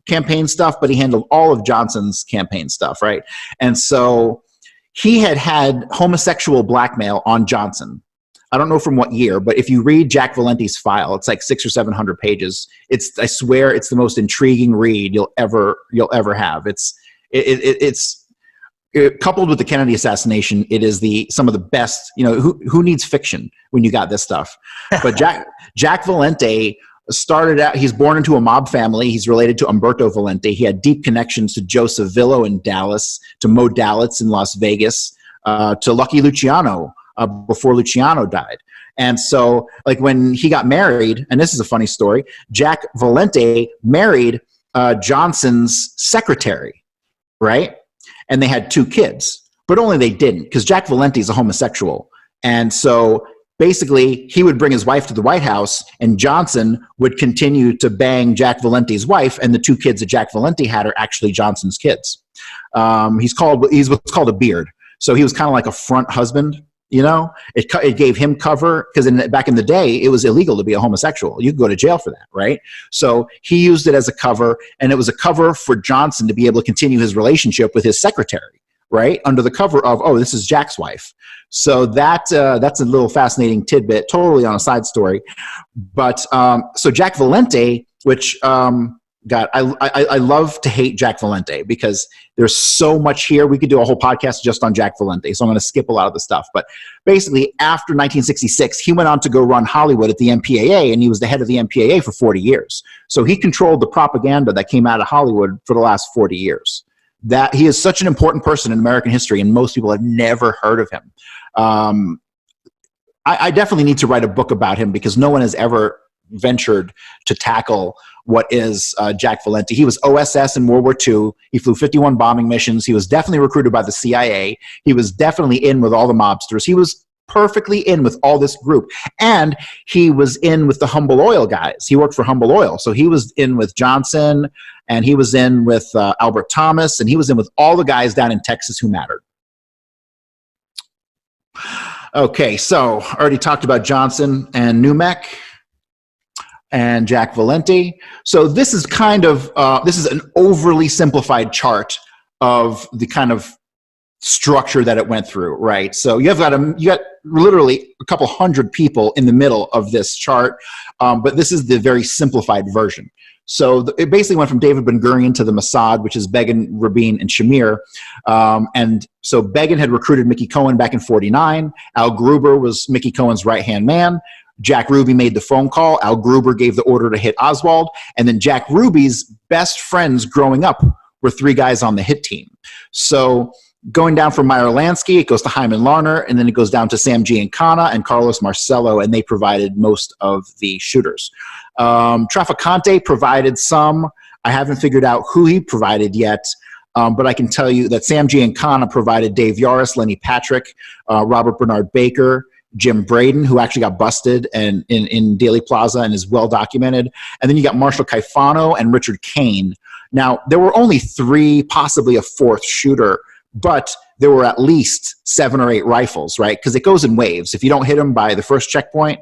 campaign stuff, but he handled all of Johnson's campaign stuff, right? And so he had homosexual blackmail on Johnson. I don't know from what year, but if you read Jack Valente's file, it's like 600 or 700 pages. I swear it's the most intriguing read you'll ever have. It's coupled with the Kennedy assassination, it is some of the best. Who needs fiction when you got this stuff? But Jack Valente started out. He's born into a mob family. He's related to Umberto Valente. He had deep connections to Joseph Villo in Dallas, to Mo Dalitz in Las Vegas, to Lucky Luciano before Luciano died. And so, like, when he got married, and this is a funny story, Jack Valente married Johnson's secretary, right? And they had 2 kids, but only they didn't, because Jack Valente is a homosexual. And so basically he would bring his wife to the White House, and Johnson would continue to bang Jack Valente's wife, and the 2 kids that Jack Valente had are actually Johnson's kids. He's what's called a beard. So he was kind of like a front husband. It gave him cover, because back in the day, it was illegal to be a homosexual. You could go to jail for that, right? So he used it as a cover, and it was a cover for Johnson to be able to continue his relationship with his secretary, right? Under the cover of, oh, this is Jack's wife. So that's a little fascinating tidbit, totally on a side story. But so Jack Valente, which I love to hate Jack Valente, because there's so much here. We could do a whole podcast just on Jack Valente, so I'm going to skip a lot of the stuff. But basically, after 1966, he went on to go run Hollywood at the MPAA, and he was the head of the MPAA for 40 years. So he controlled the propaganda that came out of Hollywood for the last 40 years. That he is such an important person in American history, and most people have never heard of him. I definitely need to write a book about him, because no one has ever ventured to tackle what is Jack Valente. He was OSS in World War II. He flew 51 bombing missions. He was definitely recruited by the CIA. He was definitely in with all the mobsters. He was perfectly in with all this group. And he was in with the Humble Oil guys. He worked for Humble Oil. So he was in with Johnson, and he was in with Albert Thomas, and he was in with all the guys down in Texas who mattered. Okay, so I already talked about Johnson and Numek and Jack Valente. So this is kind of, this is an overly simplified chart of the kind of structure that it went through, right? So you got literally a couple hundred people in the middle of this chart, but this is the very simplified version. So it basically went from David Ben-Gurion to the Mossad, which is Begin, Rabin, and Shamir. And so Begin had recruited Mickey Cohen back in '49. Al Gruber was Mickey Cohen's right-hand man. Jack Ruby made the phone call. Al Gruber gave the order to hit Oswald. And then Jack Ruby's best friends growing up were 3 guys on the hit team. So going down from Meyer Lansky, it goes to Hyman Larner, and then it goes down to Sam Giancana and Carlos Marcello, and they provided most of the shooters. Trafficante provided some. I haven't figured out who he provided yet, but I can tell you that Sam Giancana provided Dave Yaris, Lenny Patrick, Robert Bernard Baker, Jim Braden, who actually got busted in Daley Plaza and is well documented. And then you got Marshall Caifano and Richard Kane. Now, there were only 3, possibly a 4th shooter, but there were at least 7 or 8 rifles, right? Because it goes in waves. If you don't hit them by the first checkpoint,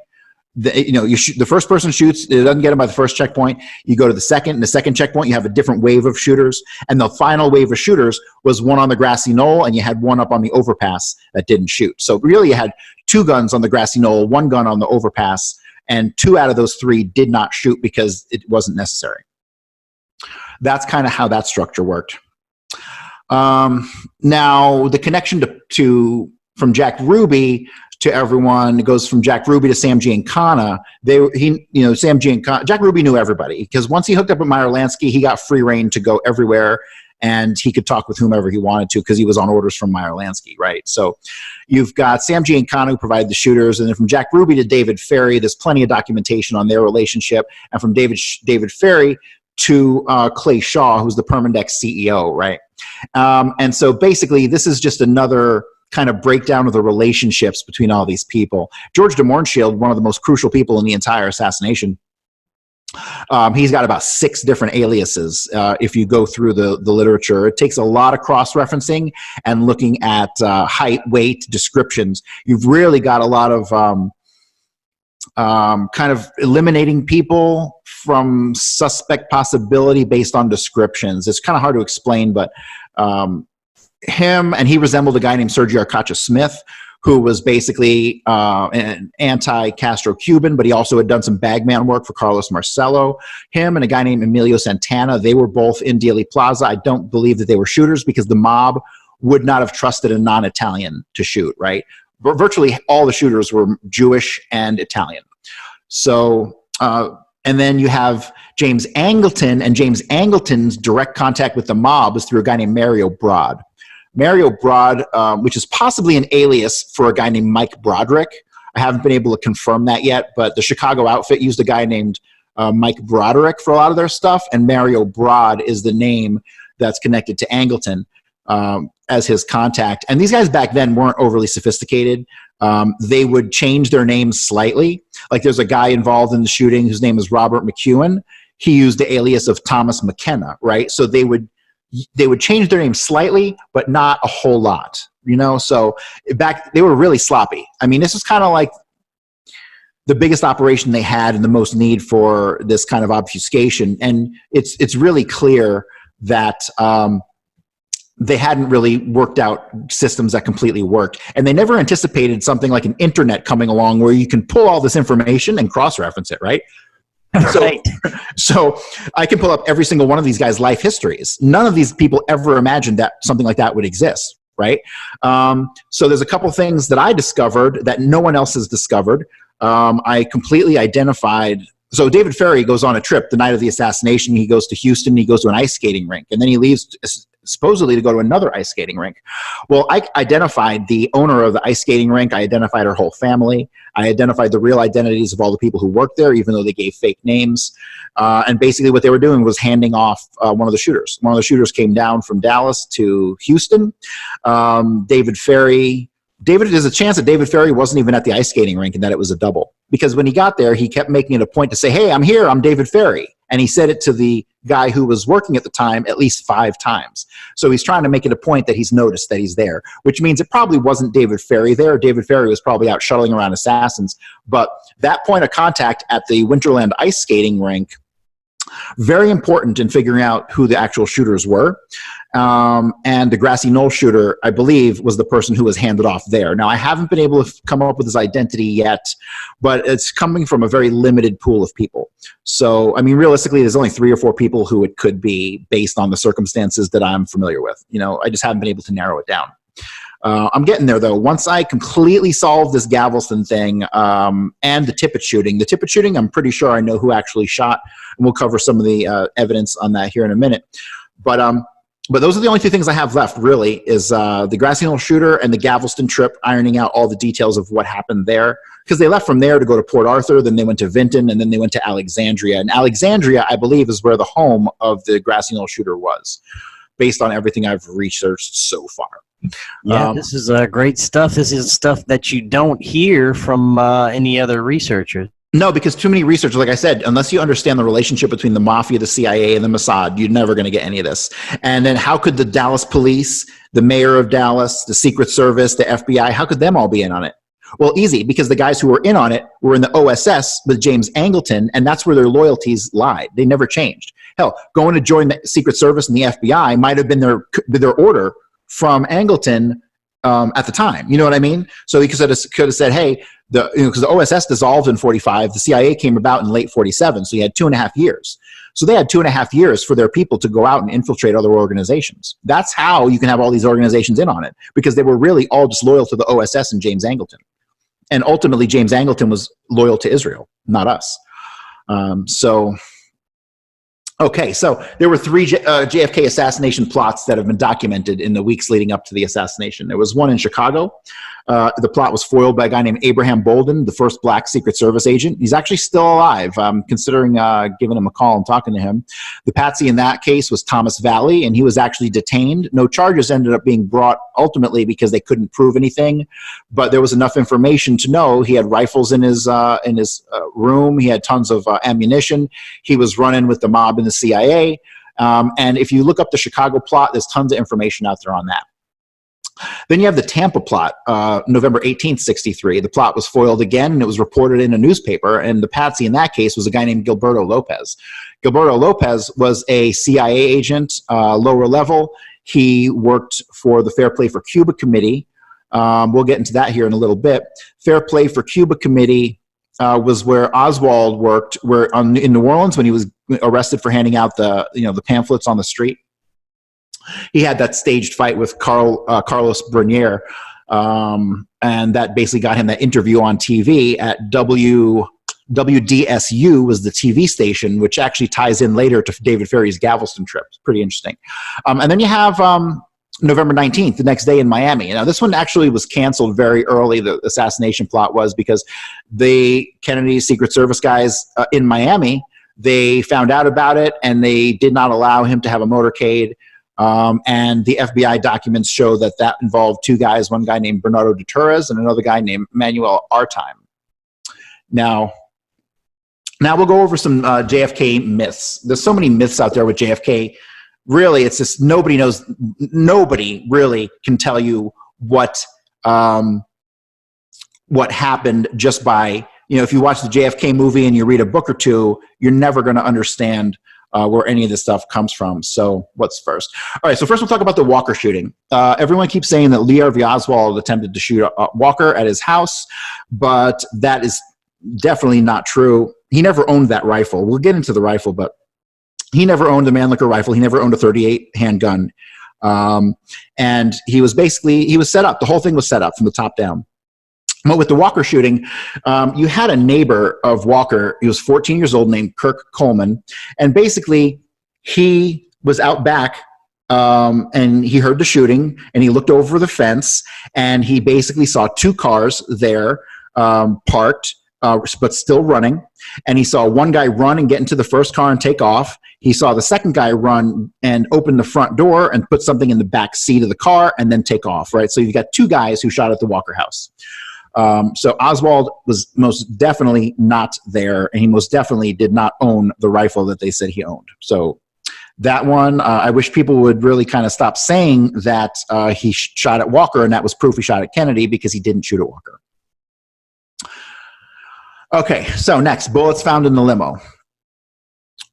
the first person shoots, it doesn't get them by the first checkpoint. You go to the second, and the second checkpoint, you have a different wave of shooters. And the final wave of shooters was one on the grassy knoll, and you had one up on the overpass that didn't shoot. So really, you had 2 guns on the grassy knoll, 1 gun on the overpass, and 2 out of those 3 did not shoot because it wasn't necessary. That's kind of how that structure worked. Now, the connection from Jack Ruby to everyone goes from Jack Ruby to Sam Giancana. Jack Ruby knew everybody, because once he hooked up with Meyer Lansky, he got free reign to go everywhere, and he could talk with whomever he wanted to because he was on orders from Meyer Lansky, right? So you've got Sam Giancana, who provided the shooters, and then from Jack Ruby to David Ferry, there's plenty of documentation on their relationship, and from David Ferry to Clay Shaw, who's the Permadex CEO, right? And so basically, this is just another kind of breakdown of the relationships between all these people. George de Mohrenschildt, one of the most crucial people in the entire assassination, he's got about 6 different aliases. If you go through the literature, it takes a lot of cross-referencing and looking at height, weight, descriptions. You've really got a lot of kind of eliminating people from suspect possibility based on descriptions. It's kind of hard to explain, but he resembled a guy named Sergio Arcacha Smith, who was basically an anti-Castro Cuban, but he also had done some bagman work for Carlos Marcello. Him and a guy named Emilio Santana, they were both in Daley Plaza. I don't believe that they were shooters because the mob would not have trusted a non-Italian to shoot, right? Virtually all the shooters were Jewish and Italian. So, and then you have James Angleton, and James Angleton's direct contact with the mob was through a guy named Mario Broad. Mario Broad, which is possibly an alias for a guy named Mike Broderick. I haven't been able to confirm that yet, but the Chicago outfit used a guy named Mike Broderick for a lot of their stuff, and Mario Broad is the name that's connected to Angleton as his contact. And these guys back then weren't overly sophisticated. They would change their names slightly. Like there's a guy involved in the shooting whose name is Robert McEwen. He used the alias of Thomas McKenna, right? So they would change their name slightly, but not a whole lot, you know? So they were really sloppy. I mean, this is kind of like the biggest operation they had and the most need for this kind of obfuscation. And it's really clear that they hadn't really worked out systems that completely worked. And they never anticipated something like an internet coming along where you can pull all this information and cross-reference it, right? Right. So I can pull up every single one of these guys' life histories. None of these people ever imagined that something like that would exist, right? So there's a couple things that I discovered that no one else has discovered. I completely identified. So David Ferry goes on a trip the night of the assassination. He goes to Houston. He goes to an ice skating rink, and then he leaves supposedly to go to another ice skating rink. Well, I identified the owner of the ice skating rink. I identified her whole family. I identified the real identities of all the people who worked there, even though they gave fake names. And basically what they were doing was handing off one of the shooters. One of the shooters came down from Dallas to Houston. There's a chance that David Ferry wasn't even at the ice skating rink and that it was a double. Because when he got there, he kept making it a point to say, hey, I'm here, I'm David Ferry. And he said it to the guy who was working at the time at least 5 times. So he's trying to make it a point that he's noticed that he's there, which means it probably wasn't David Ferry there. David Ferry was probably out shuttling around assassins. But that point of contact at the Winterland ice skating rink, very important in figuring out who the actual shooters were. And the Grassy Knoll shooter, I believe, was the person who was handed off there. Now, I haven't been able to come up with his identity yet, but it's coming from a very limited pool of people. So, I mean, realistically, there's only 3 or 4 people who it could be based on the circumstances that I'm familiar with. You know, I just haven't been able to narrow it down. I'm getting there, though. Once I completely solve this Galveston thing and the Tippett shooting, I'm pretty sure I know who actually shot, and we'll cover some of the evidence on that here in a minute. But those are the only 2 things I have left, really, is the Grassy Knoll shooter and the Galveston trip, ironing out all the details of what happened there. Because they left from there to go to Port Arthur, then they went to Vinton, and then they went to Alexandria. And Alexandria, I believe, is where the home of the Grassy Knoll shooter was, based on everything I've researched so far. Yeah, this is great stuff. This is stuff that you don't hear from any other researchers. No, because too many researchers, like I said, unless you understand the relationship between the Mafia, the CIA, and the Mossad, you're never going to get any of this. And then how could the Dallas police, the mayor of Dallas, the Secret Service, the FBI, how could them all be in on it? Well, easy, because the guys who were in on it were in the OSS with James Angleton, and that's where their loyalties lied. They never changed. Hell, going to join the Secret Service and the FBI might have been their order from Angleton at the time. You know what I mean? So he could have said, hey, because the OSS dissolved in 45, the CIA came about in late 47, so he had 2.5 years. So they had 2.5 years for their people to go out and infiltrate other organizations. That's how you can have all these organizations in on it, because they were really all just loyal to the OSS and James Angleton. And ultimately, James Angleton was loyal to Israel, not us. Okay, so there were 3 JFK assassination plots that have been documented in the weeks leading up to the assassination. There was one in Chicago. The plot was foiled by a guy named Abraham Bolden, the first black Secret Service agent. He's actually still alive. I'm considering giving him a call and talking to him. The patsy in that case was Thomas Valley, and he was actually detained. No charges ended up being brought ultimately because they couldn't prove anything, but there was enough information to know he had rifles in his room. He had tons of ammunition. He was running with the mob and the CIA. And if you look up the Chicago plot, there's tons of information out there on that. Then you have the Tampa plot, November 18th, 63. The plot was foiled again, and it was reported in a newspaper, and the patsy in that case was a guy named Gilberto Lopez. Gilberto Lopez was a CIA agent, lower level. He worked for the Fair Play for Cuba Committee, We'll get into that here in a little bit. Fair Play for Cuba Committee was where Oswald worked, in New Orleans when he was arrested for handing out the pamphlets on the street. He had that staged fight with Carlos Bernier, and that basically got him that interview on TV at WDSU was the TV station, which actually ties in later to David Ferrier's Galveston trip. It's pretty interesting. And then you have November 19th, the next day in Miami. Now, this one actually was canceled very early, the assassination plot was, because the Kennedy Secret Service guys in Miami, they found out about it, and they did not allow him to have a motorcade. And the FBI documents show that involved two guys, one guy named Bernardo de Torres and another guy named Manuel Artime. Now we'll go over some JFK myths. There's so many myths out there with JFK. Really, it's just nobody really can tell you what happened just by, if you watch the JFK movie and you read a book or two, you're never going to understand where any of this stuff comes from. So what's first? All right, so first we'll talk about the Walker shooting. Everyone keeps saying that Lee Harvey Oswald attempted to shoot Walker at his house, but that is definitely not true. He never owned that rifle. We'll get into the rifle, but he never owned a Mannlicher rifle. He never owned a .38 handgun. And he was set up. The whole thing was set up from the top down. But with the Walker shooting, you had a neighbor of Walker. He was 14 years old, named Kirk Coleman. And basically, he was out back, and he heard the shooting, and he looked over the fence, and he basically saw two cars there parked, but still running. And he saw one guy run and get into the first car and take off. He saw the second guy run and open the front door and put something in the back seat of the car and then take off, right? So you've got two guys who shot at the Walker house. So Oswald was most definitely not there, and he most definitely did not own the rifle that they said he owned. So that one, I wish people would really kind of stop saying that he shot at Walker and that was proof he shot at Kennedy, because he didn't shoot at Walker. Okay, so next, bullets found in the limo.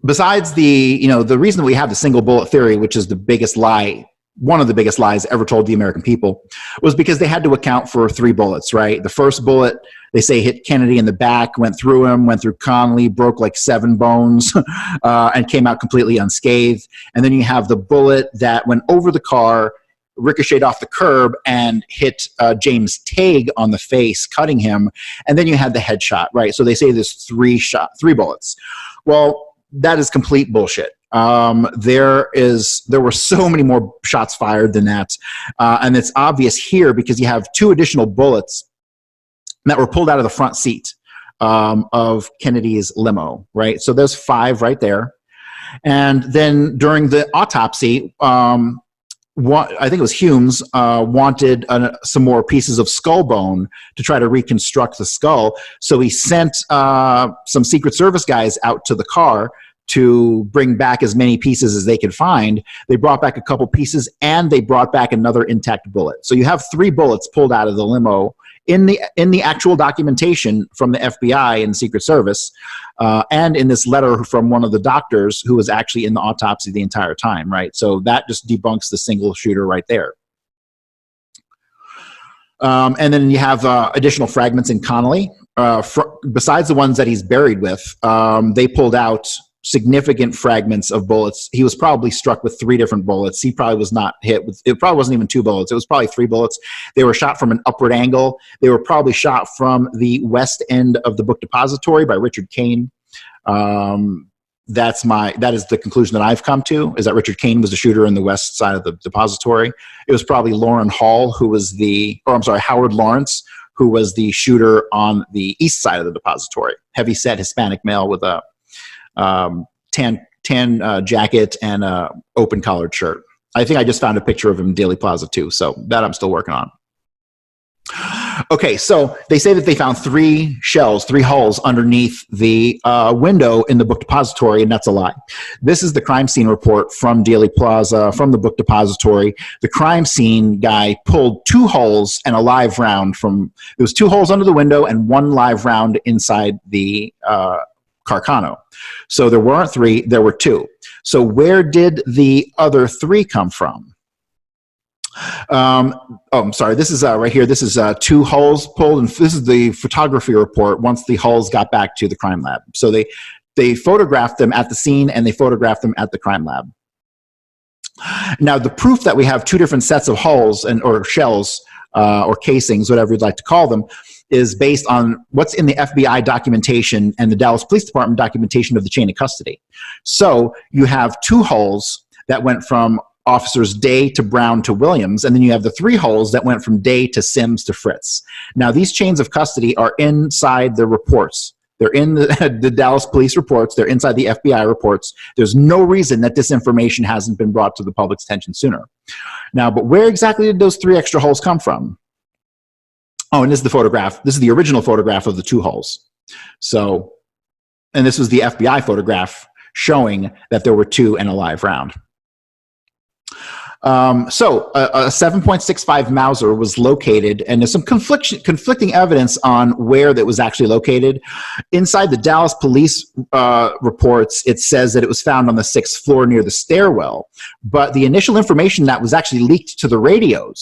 Besides the reason that we have the single bullet theory, which is the biggest lie, one of the biggest lies ever told to the American people, was because they had to account for 3 bullets, right? The first bullet, they say, hit Kennedy in the back, went through him, went through Connolly, broke like 7 bones, and came out completely unscathed. And then you have the bullet that went over the car, ricocheted off the curb, and hit James Tague on the face, cutting him. And then you had the headshot, right? So they say there's 3 bullets. Well, that is complete bullshit. There were so many more shots fired than that. And it's obvious here because you have 2 additional bullets that were pulled out of the front seat of Kennedy's limo, right? So there's 5 right there. And then during the autopsy, I think it was Hughes, wanted some more pieces of skull bone to try to reconstruct the skull. So he sent some Secret Service guys out to the car to bring back as many pieces as they could find. They brought back a couple pieces, and they brought back another intact bullet. So you have 3 bullets pulled out of the limo in the actual documentation from the FBI and Secret Service, and in this letter from one of the doctors who was actually in the autopsy the entire time, right? So that just debunks the single shooter right there. And then you have additional fragments in Connolly. Besides the ones that he's buried with, they pulled out significant fragments of bullets. He was probably struck with 3 different bullets. He probably was not hit with, it probably wasn't even 2 bullets. It was probably 3 bullets. They were shot from an upward angle. They were probably shot from the west end of the book depository by Richard Kane. That is the conclusion that I've come to, is that Richard Kane was the shooter in the west side of the depository. It was probably Howard Lawrence, who was the shooter on the east side of the depository. Heavy set Hispanic male with a tan jacket and a open collared shirt. I think I just found a picture of him in Daley Plaza too, so that I'm still working on. Okay, so they say that they found 3 holes underneath the window in the book depository, and that's a lie. This is the crime scene report from Daley Plaza, from the book depository. The crime scene guy pulled 2 holes and a live round there was 2 holes under the window and 1 live round inside the Carcano. So there weren't 3, there were 2. So where did the other 3 come from? Oh, I'm sorry. This is right here. This is 2 hulls pulled, and this is the photography report once the hulls got back to the crime lab. So they photographed them at the scene, and they photographed them at the crime lab. Now, the proof that we have 2 different sets of hulls or shells or casings, whatever you'd like to call them, is based on what's in the FBI documentation and the Dallas Police Department documentation of the chain of custody. So you have 2 hulls that went from officers Day to Brown to Williams, and then you have the 3 hulls that went from Day to Sims to Fritz. Now, these chains of custody are inside the reports. They're in the Dallas police reports. They're inside the FBI reports. There's no reason that this information hasn't been brought to the public's attention sooner. Now, but where exactly did those 3 extra hulls come from? Oh, and this is the photograph. This is the original photograph of the 2 hulls. So, and this was the FBI photograph showing that there were 2 and a live round. So a 7.65 Mauser was located, and there's some conflicting evidence on where that was actually located. Inside the Dallas police reports, it says that it was found on the 6th floor near the stairwell, but the initial information that was actually leaked to the radio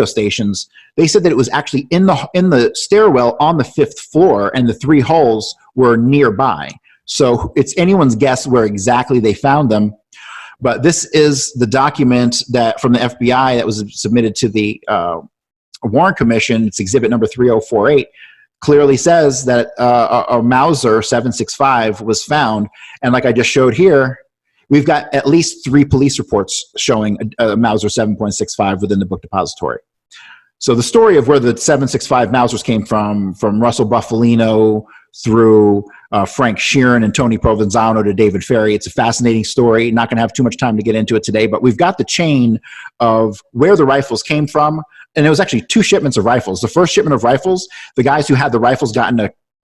stations, they said that it was actually in the stairwell on the 5th floor, and the 3 hulls were nearby. So it's anyone's guess where exactly they found them. But this is the document that from the FBI that was submitted to the Warren Commission. It's exhibit number 3048. Clearly says that a Mauser 7.65 was found. And like I just showed here, we've got at least 3 police reports showing a Mauser 7.65 within the book depository. So the story of where the 7.65 Mausers came from Russell Buffalino through Frank Sheeran and Tony Provenzano to David Ferry. It's a fascinating story. Not going to have too much time to get into it today, but we've got the chain of where the rifles came from. And it was actually 2 shipments of rifles. The first shipment of rifles, the guys who had the rifles got in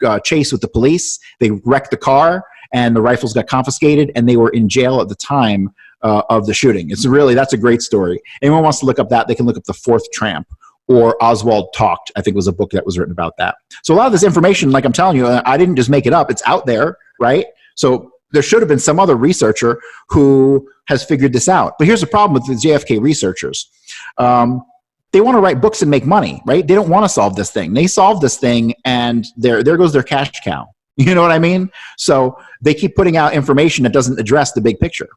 a chase with the police. They wrecked the car, and the rifles got confiscated, and they were in jail at the time of the shooting. That's a great story. Anyone wants to look up that, they can look up The Fourth Tramp. Or Oswald Talked, I think was a book that was written about that. So a lot of this information, like I'm telling you, I didn't just make it up. It's out there, right? So there should have been some other researcher who has figured this out. But here's the problem with the JFK researchers. They want to write books and make money, right? They don't want to solve this thing. They solve this thing, and there goes their cash cow. You know what I mean? So they keep putting out information that doesn't address the big picture.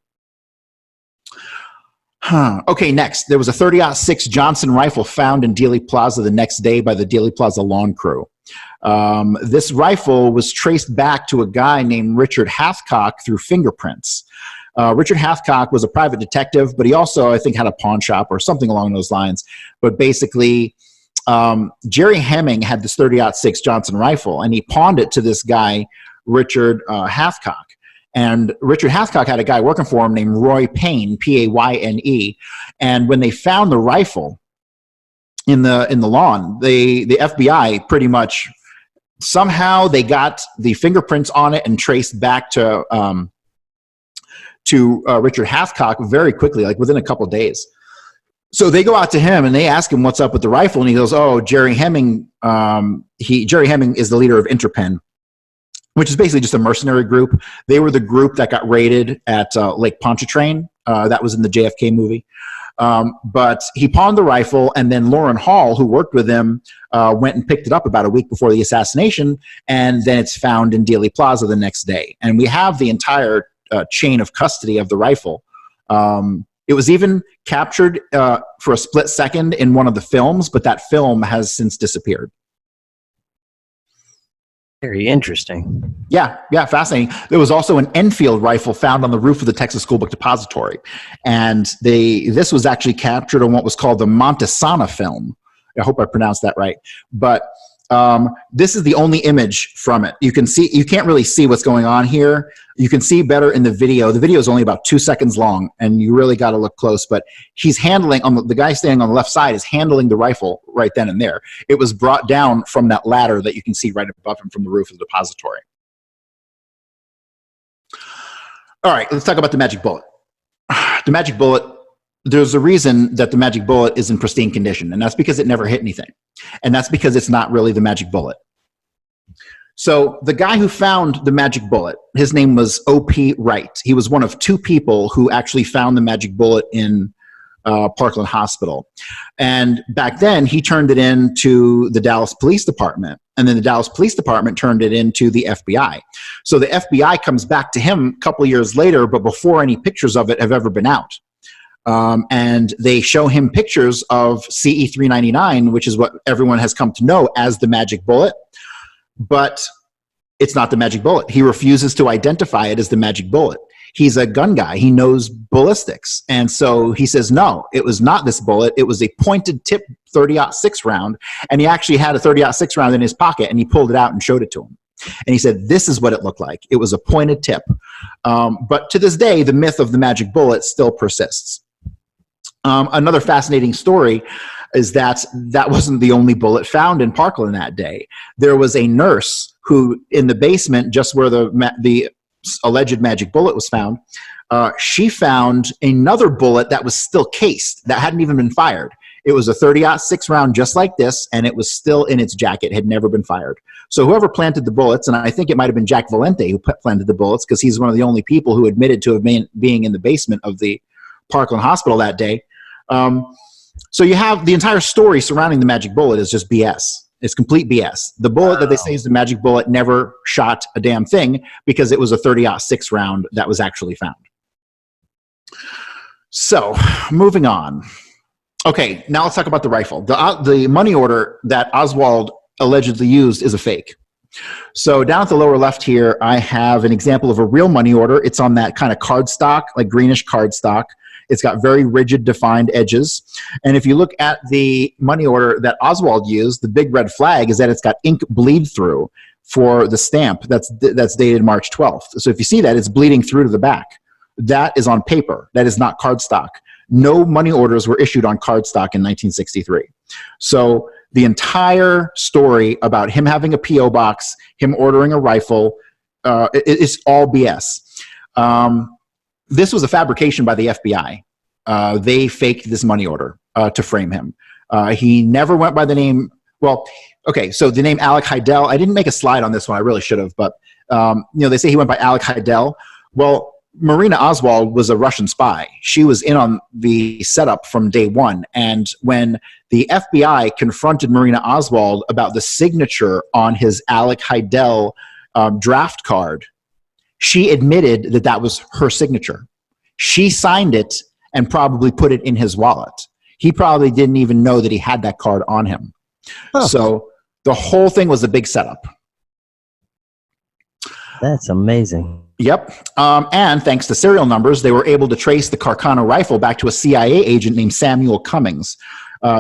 Okay, next. There was a 30-06 Johnson rifle found in Daley Plaza the next day by the Daley Plaza lawn crew. This rifle was traced back to a guy named Richard Hathcock through fingerprints. Richard Hathcock was a private detective, but he also, I think, had a pawn shop or something along those lines. But basically, Jerry Hemming had this 30-06 Johnson rifle, and he pawned it to this guy, Richard Hathcock. And Richard Hathcock had a guy working for him named Roy Payne, P-A-Y-N-E. And when they found the rifle in the lawn, the FBI pretty much somehow they got the fingerprints on it and traced back to Richard Hathcock very quickly, like within a couple days. So they go out to him and they ask him what's up with the rifle, and he goes, "Oh, Jerry Hemming. Jerry Hemming is the leader of Interpen, which is basically just a mercenary group. They were the group that got raided at Lake Pontchartrain. That was in the JFK movie. But he pawned the rifle, and then Lauren Hall, who worked with him, went and picked it up about a week before the assassination, and then it's found in Daley Plaza the next day. And we have the entire chain of custody of the rifle. It was even captured for a split second in one of the films, but that film has since disappeared. Very interesting. Yeah, fascinating. There was also an Enfield rifle found on the roof of the Texas School Book Depository. And this was actually captured on what was called the Montesana film. I hope I pronounced that right. But this is the only image from it. You can't really see what's going on here. You can see better in the video. The video is only about 2 seconds long, and you really got to look close. But he's handling, the guy standing on the left side is handling the rifle right then and there. It was brought down from that ladder that you can see right above him from the roof of the depository. All right, let's talk about the magic bullet. The magic bullet, there's a reason that the magic bullet is in pristine condition, and that's because it never hit anything. And that's because it's not really the magic bullet. So the guy who found the magic bullet, his name was O.P. Wright. He was one of 2 people who actually found the magic bullet in Parkland Hospital. And back then, he turned it in to the Dallas Police Department. And then the Dallas Police Department turned it into the FBI. So the FBI comes back to him a couple of years later, but before any pictures of it have ever been out. And they show him pictures of CE 399, which is what everyone has come to know as the magic bullet. But it's not the magic bullet. He refuses to identify it as the magic bullet. He's a gun guy. He knows ballistics. And so he says, no, it was not this bullet. It was a pointed tip 30-06 round. And he actually had a 30-06 round in his pocket, and he pulled it out and showed it to him. And he said, this is what it looked like. It was a pointed tip. But to this day, the myth of the magic bullet still persists. Another fascinating story is that that wasn't the only bullet found in Parkland that day. There was a nurse who, in the basement, just where the alleged magic bullet was found, she found another bullet that was still cased, that hadn't even been fired. It was a 30-06 round just like this, and it was still in its jacket, had never been fired. So whoever planted the bullets, and I think it might have been Jack Valente who planted the bullets, because he's one of the only people who admitted to being in the basement of the Parkland Hospital that day. So you have the entire story surrounding the magic bullet is just BS. It's complete BS. The bullet that they say is the magic bullet never shot a damn thing, because it was a 30-06 round that was actually found. So moving on. Okay, now let's talk about the rifle. The money order that Oswald allegedly used is a fake. So down at the lower left here, I have an example of a real money order. It's on that kind of cardstock, like greenish cardstock. It's got very rigid, defined edges. And if you look at the money order that Oswald used, the big red flag is that it's got ink bleed through for the stamp that's dated March 12th. So if you see that, it's bleeding through to the back. That is on paper. That is not cardstock. No money orders were issued on cardstock in 1963. So the entire story about him having a P.O. box, him ordering a rifle, it's all BS. This was a fabrication by the FBI. They faked this money order to frame him. He never went by the name, well, okay, so the name Alec Heidel, I didn't make a slide on this one, I really should have, but they say he went by Alec Heidel. Well, Marina Oswald was a Russian spy. She was in on the setup from day one. And when the FBI confronted Marina Oswald about the signature on his Alec Heidel draft card, she admitted that that was her signature. She signed it and probably put it in his wallet. He probably didn't even know that he had that card on him. Huh. So the whole thing was a big setup. That's amazing. Yep. And thanks to serial numbers, they were able to trace the Carcano rifle back to a CIA agent named Samuel Cummings.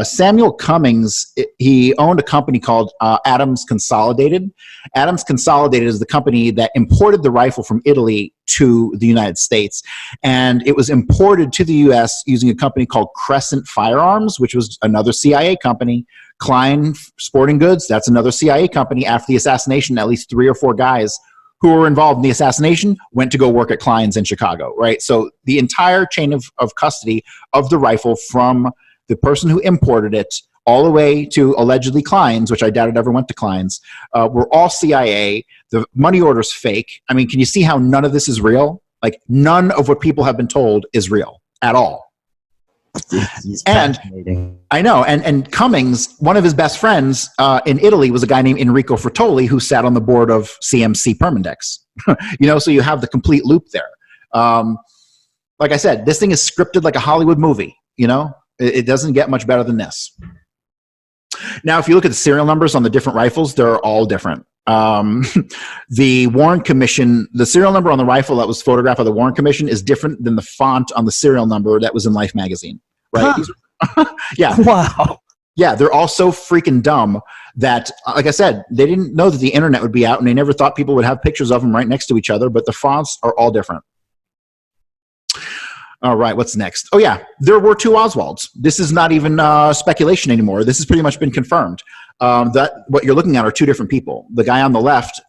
Samuel Cummings, he owned a company called Adams Consolidated. Adams Consolidated is the company that imported the rifle from Italy to the United States. And it was imported to the U.S. using a company called Crescent Firearms, which was another CIA company. Klein Sporting Goods, that's another CIA company. After the assassination, at least 3 or 4 guys who were involved in the assassination went to go work at Klein's in Chicago, right? So the entire chain of custody of the rifle from the person who imported it all the way to allegedly Klein's, which I doubt it ever went to Klein's, were all CIA. The money order's fake. I mean, can you see how none of this is real? Like, none of what people have been told is real at all. And I know, and Cummings, one of his best friends in Italy was a guy named Enrico Fertoli, who sat on the board of CMC Permadex. So you have the complete loop there. Like I said, this thing is scripted like a Hollywood movie. It doesn't get much better than this. Now, if you look at the serial numbers on the different rifles, they're all different. The Warren Commission, the serial number on the rifle that was photographed by the Warren Commission is different than the font on the serial number that was in Life magazine, right? Huh. Yeah. Wow. Yeah, they're all so freaking dumb that, like I said, they didn't know that the internet would be out, and they never thought people would have pictures of them right next to each other, but the fonts are all different. All right, what's next? Oh, yeah, there were 2 Oswalds. This is not even speculation anymore. This has pretty much been confirmed. That what you're looking at are 2 different people. The guy on the left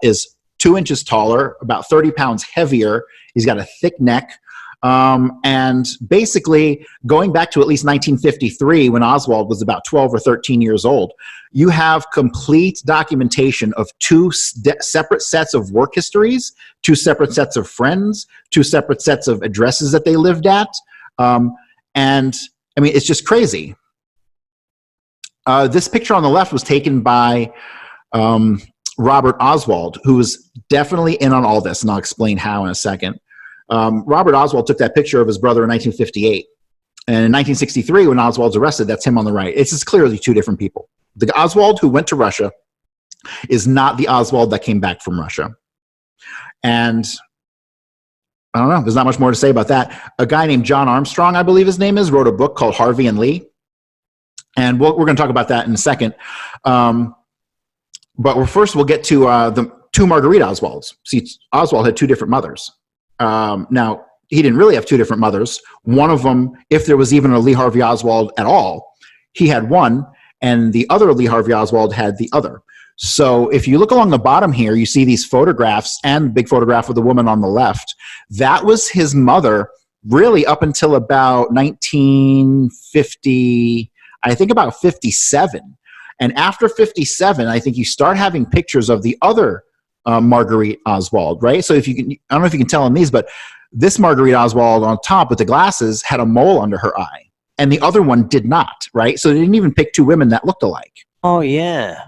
is 2 inches taller, about 30 pounds heavier. He's got a thick neck. And basically, going back to at least 1953, when Oswald was about 12 or 13 years old, you have complete documentation of 2 separate sets of work histories, 2 separate sets of friends, 2 separate sets of addresses that they lived at. And I mean, it's just crazy. This picture on the left was taken by Robert Oswald, who was definitely in on all this, and I'll explain how in a second. Robert Oswald took that picture of his brother in 1958. And in 1963, when Oswald's arrested, that's him on the right. It's just clearly two different people. The Oswald who went to Russia is not the Oswald that came back from Russia. And I don't know, there's not much more to say about that. A guy named John Armstrong, I believe his name is, wrote a book called Harvey and Lee. And we're going to talk about that in a second. But first we'll get to the two Marguerite Oswalds. See, Oswald had two different mothers. Now, he didn't really have two different mothers. One of them, if there was even a Lee Harvey Oswald at all, he had one, and the other Lee Harvey Oswald had the other. So if you look along the bottom here, you see these photographs and the big photograph of the woman on the left. That was his mother really up until about 1950, I think about 57. And after 57, I think you start having pictures of the other Marguerite Oswald, right? So if you can, I don't know if you can tell in these, but this Marguerite Oswald on top with the glasses had a mole under her eye, and the other one did not, right? So they didn't even pick two women that looked alike. Oh, yeah.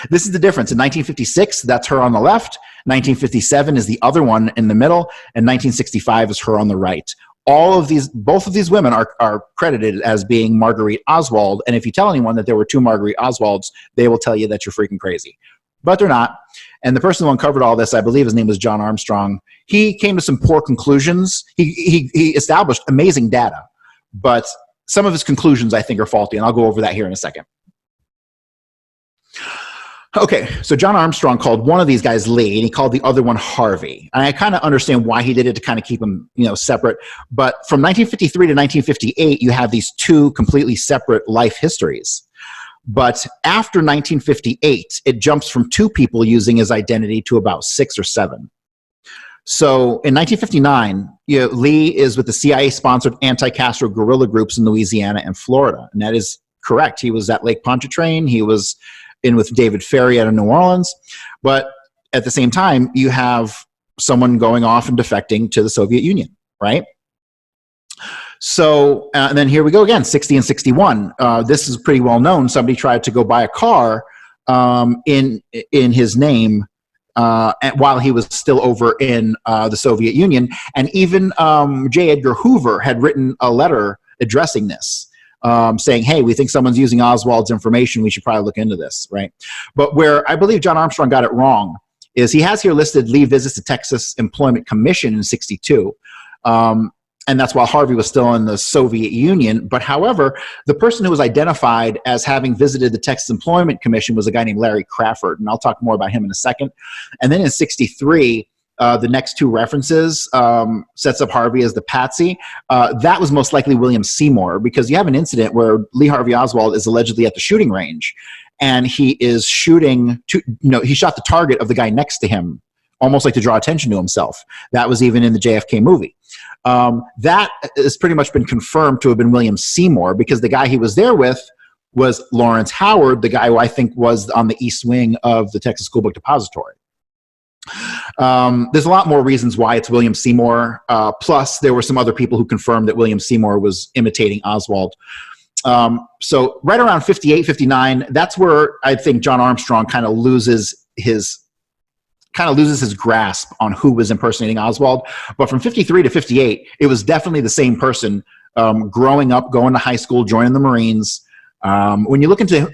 This is the difference. In 1956, that's her on the left. 1957 is the other one in the middle, and 1965 is her on the right. All of these, both of these women are credited as being Marguerite Oswald, and if you tell anyone that there were two Marguerite Oswalds, they will tell you that you're freaking crazy. But they're not. And the person who uncovered all this, I believe his name was John Armstrong. He came to some poor conclusions. He established amazing data, but some of his conclusions, I think, are faulty, and I'll go over that here in a second. Okay, so John Armstrong called one of these guys Lee, and he called the other one Harvey. And I kind of understand why he did it, to kind of keep them, separate. But from 1953 to 1958, you have these two completely separate life histories. But after 1958, it jumps from two people using his identity to about 6 or 7. So in 1959, Lee is with the CIA-sponsored anti-Castro guerrilla groups in Louisiana and Florida. And that is correct. He was at Lake Pontchartrain. He was in with David Ferry out of New Orleans. But at the same time, you have someone going off and defecting to the Soviet Union, right? So, and then here we go again, 60 and 61. This is pretty well known. Somebody tried to go buy a car in his name while he was still over in the Soviet Union. And even J. Edgar Hoover had written a letter addressing this, saying, hey, we think someone's using Oswald's information. We should probably look into this, right? But where I believe John Armstrong got it wrong is he has here listed Lee visits the Texas Employment Commission in 62. And that's while Harvey was still in the Soviet Union. But however, the person who was identified as having visited the Texas Employment Commission was a guy named Larry Crawford. And I'll talk more about him in a second. And then in 63, the next two references sets up Harvey as the patsy. That was most likely William Seymour, because you have an incident where Lee Harvey Oswald is allegedly at the shooting range. And he is shooting, he shot the target of the guy next to him, almost like to draw attention to himself. That was even in the JFK movie. That has pretty much been confirmed to have been William Seymour, because the guy he was there with was Lawrence Howard, the guy who I think was on the east wing of the Texas School Book Depository. There's a lot more reasons why it's William Seymour. Plus, there were some other people who confirmed that William Seymour was imitating Oswald. So right around 58, 59, that's where I think John Armstrong kind of loses his grasp on who was impersonating Oswald. But from 53 to 58, it was definitely the same person growing up, going to high school, joining the Marines. When you look into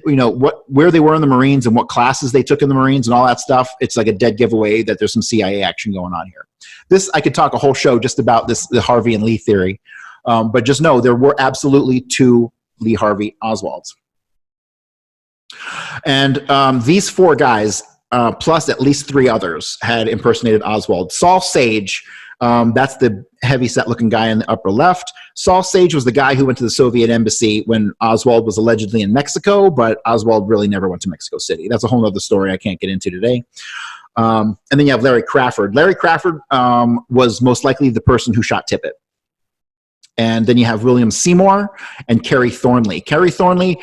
where they were in the Marines and what classes they took in the Marines and all that stuff, it's like a dead giveaway that there's some CIA action going on here. This, I could talk a whole show just about this, the Harvey and Lee theory. But just know there were absolutely two Lee Harvey Oswalds. And these four guys, plus at least 3 others, had impersonated Oswald. Saul Sage, that's the heavy-set looking guy in the upper left. Saul Sage was the guy who went to the Soviet embassy when Oswald was allegedly in Mexico, but Oswald really never went to Mexico City. That's a whole other story I can't get into today. And then you have Larry Crawford. Larry Crawford was most likely the person who shot Tippit. And then you have William Seymour and Kerry Thornley. Kerry Thornley,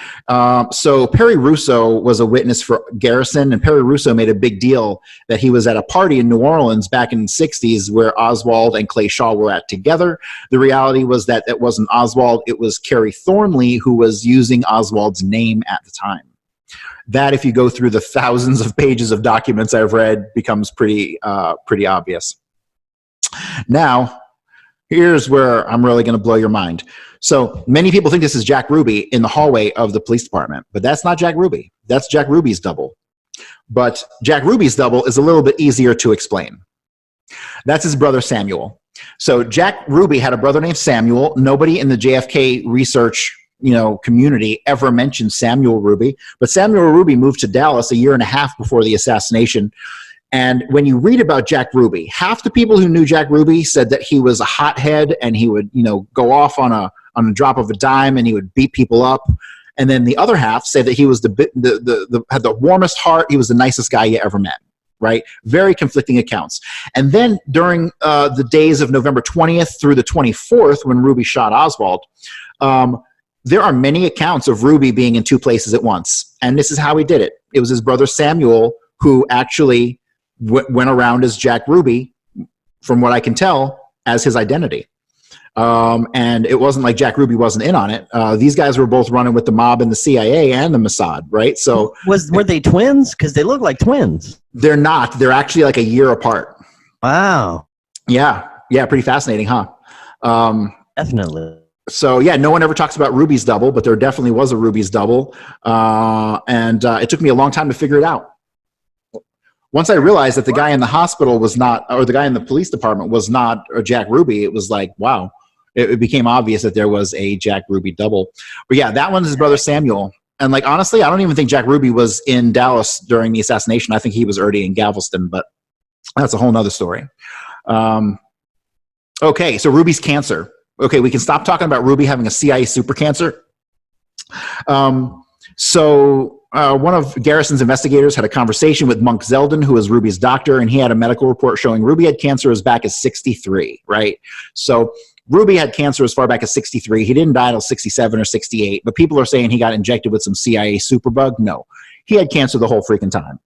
so Perry Russo was a witness for Garrison, and Perry Russo made a big deal that he was at a party in New Orleans back in the 60s where Oswald and Clay Shaw were at together. The reality was that it wasn't Oswald, it was Kerry Thornley who was using Oswald's name at the time. That, if you go through the thousands of pages of documents I've read, becomes pretty obvious. Now, here's where I'm really going to blow your mind. So many people think this is Jack Ruby in the hallway of the police department, but that's not Jack Ruby. That's Jack Ruby's double. But Jack Ruby's double is a little bit easier to explain. That's his brother Samuel. So Jack Ruby had a brother named Samuel. Nobody in the JFK research community ever mentioned Samuel Ruby, but Samuel Ruby moved to Dallas a year and a half before the assassination. And when you read about Jack Ruby, half the people who knew Jack Ruby said that he was a hothead and he would, go off on a drop of a dime and he would beat people up. And then the other half said that he was had the warmest heart. He was the nicest guy you ever met. Right? Very conflicting accounts. And then during the days of November 20th through the 24th, when Ruby shot Oswald, there are many accounts of Ruby being in two places at once. And this is how he did it. It was his brother Samuel who actually went around as Jack Ruby, from what I can tell, as his identity. And it wasn't like Jack Ruby wasn't in on it. These guys were both running with the mob and the CIA and the Mossad, right? So were they twins? Because they look like twins. They're not. They're actually like a year apart. Wow. Yeah. Pretty fascinating, huh? Definitely. So yeah, no one ever talks about Ruby's double, but there definitely was a Ruby's double. And it took me a long time to figure it out. Once I realized that the guy in the hospital was not, or the guy in the police department was not a Jack Ruby, it was like, wow. It became obvious that there was a Jack Ruby double. But yeah, that one's his brother Samuel. And like, honestly, I don't even think Jack Ruby was in Dallas during the assassination. I think he was already in Galveston, but that's a whole nother story. Okay, so Ruby's cancer. Okay, we can stop talking about Ruby having a CIA super cancer. One of Garrison's investigators had a conversation with Monk Zeldin, who was Ruby's doctor, and he had a medical report showing Ruby had cancer as back as 63, right? So Ruby had cancer as far back as 63. He didn't die until 67 or 68, but people are saying he got injected with some CIA superbug. No, he had cancer the whole freaking time.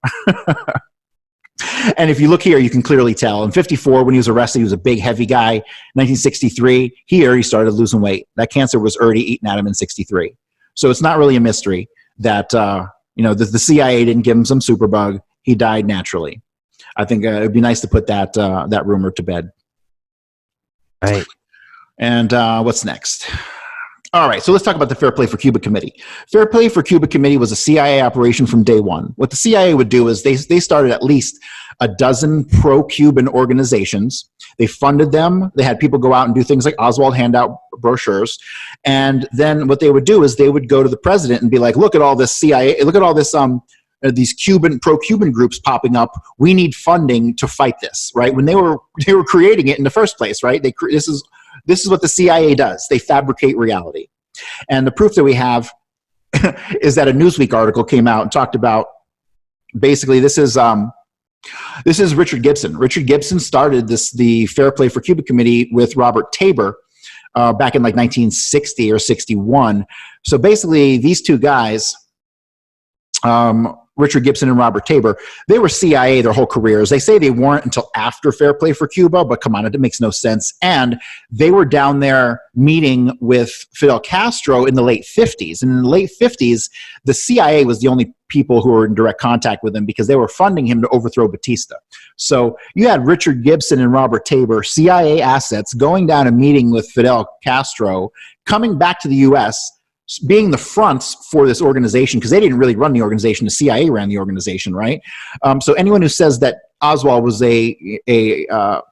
And if you look here, you can clearly tell. In 54, when he was arrested, he was a big, heavy guy. 1963, he already started losing weight. That cancer was already eating at him in 63. So it's not really a mystery that the CIA didn't give him some superbug. He died naturally. I think it'd be nice to put that rumor to bed. Right. And what's next? All right, so let's talk about the Fair Play for Cuba Committee. Fair Play for Cuba Committee was a CIA operation from day one. What the CIA would do is they started at least a dozen pro-Cuban organizations. They funded them. They had people go out and do things like Oswald hand out brochures. And then what they would do is they would go to the president and be like, look at all this CIA, look at all this these pro-Cuban groups popping up. We need funding to fight this, right? When they were creating it in the first place, right? This is what the CIA does. They fabricate reality. And the proof that we have is that a Newsweek article came out and talked about, basically, this is Richard Gibson. Richard Gibson started the Fair Play for Cuba Committee with Robert Tabor back in like 1960 or 61. So basically, these two guys, Richard Gibson and Robert Tabor, they were CIA their whole careers. They say they weren't until after Fair Play for Cuba, but come on, it makes no sense. And they were down there meeting with Fidel Castro in the late 50s. And in the late 50s, the CIA was the only people who were in direct contact with him because they were funding him to overthrow Batista. So you had Richard Gibson and Robert Tabor, CIA assets, going down and meeting with Fidel Castro, coming back to the U.S., being the fronts for this organization, because they didn't really run the organization, the CIA ran the organization, right? So anyone who says that Oswald was a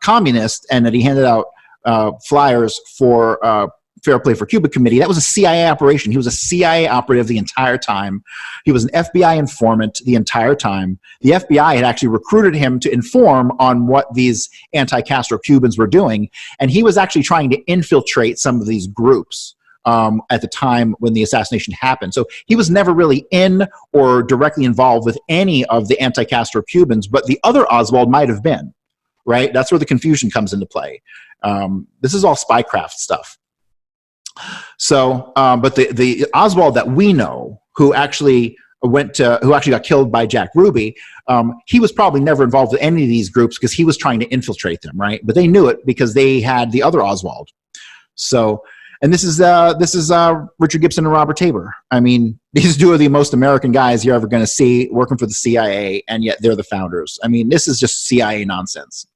communist and that he handed out flyers for Fair Play for Cuba Committee, that was a CIA operation. He was a CIA operative the entire time. He was an FBI informant the entire time. The FBI had actually recruited him to inform on what these anti-Castro Cubans were doing, and he was actually trying to infiltrate some of these groups at the time when the assassination happened. So he was never really in or directly involved with any of the anti-Castro Cubans, but the other Oswald might have been, right? That's where the confusion comes into play. This is all spycraft stuff. So, but the Oswald that we know, who actually got killed by Jack Ruby, he was probably never involved with any of these groups because he was trying to infiltrate them, right? But they knew it because they had the other Oswald. So, and this is Richard Gibson and Robert Tabor. I mean, these two are the most American guys you're ever going to see working for the CIA, and yet they're the founders. I mean, this is just CIA nonsense.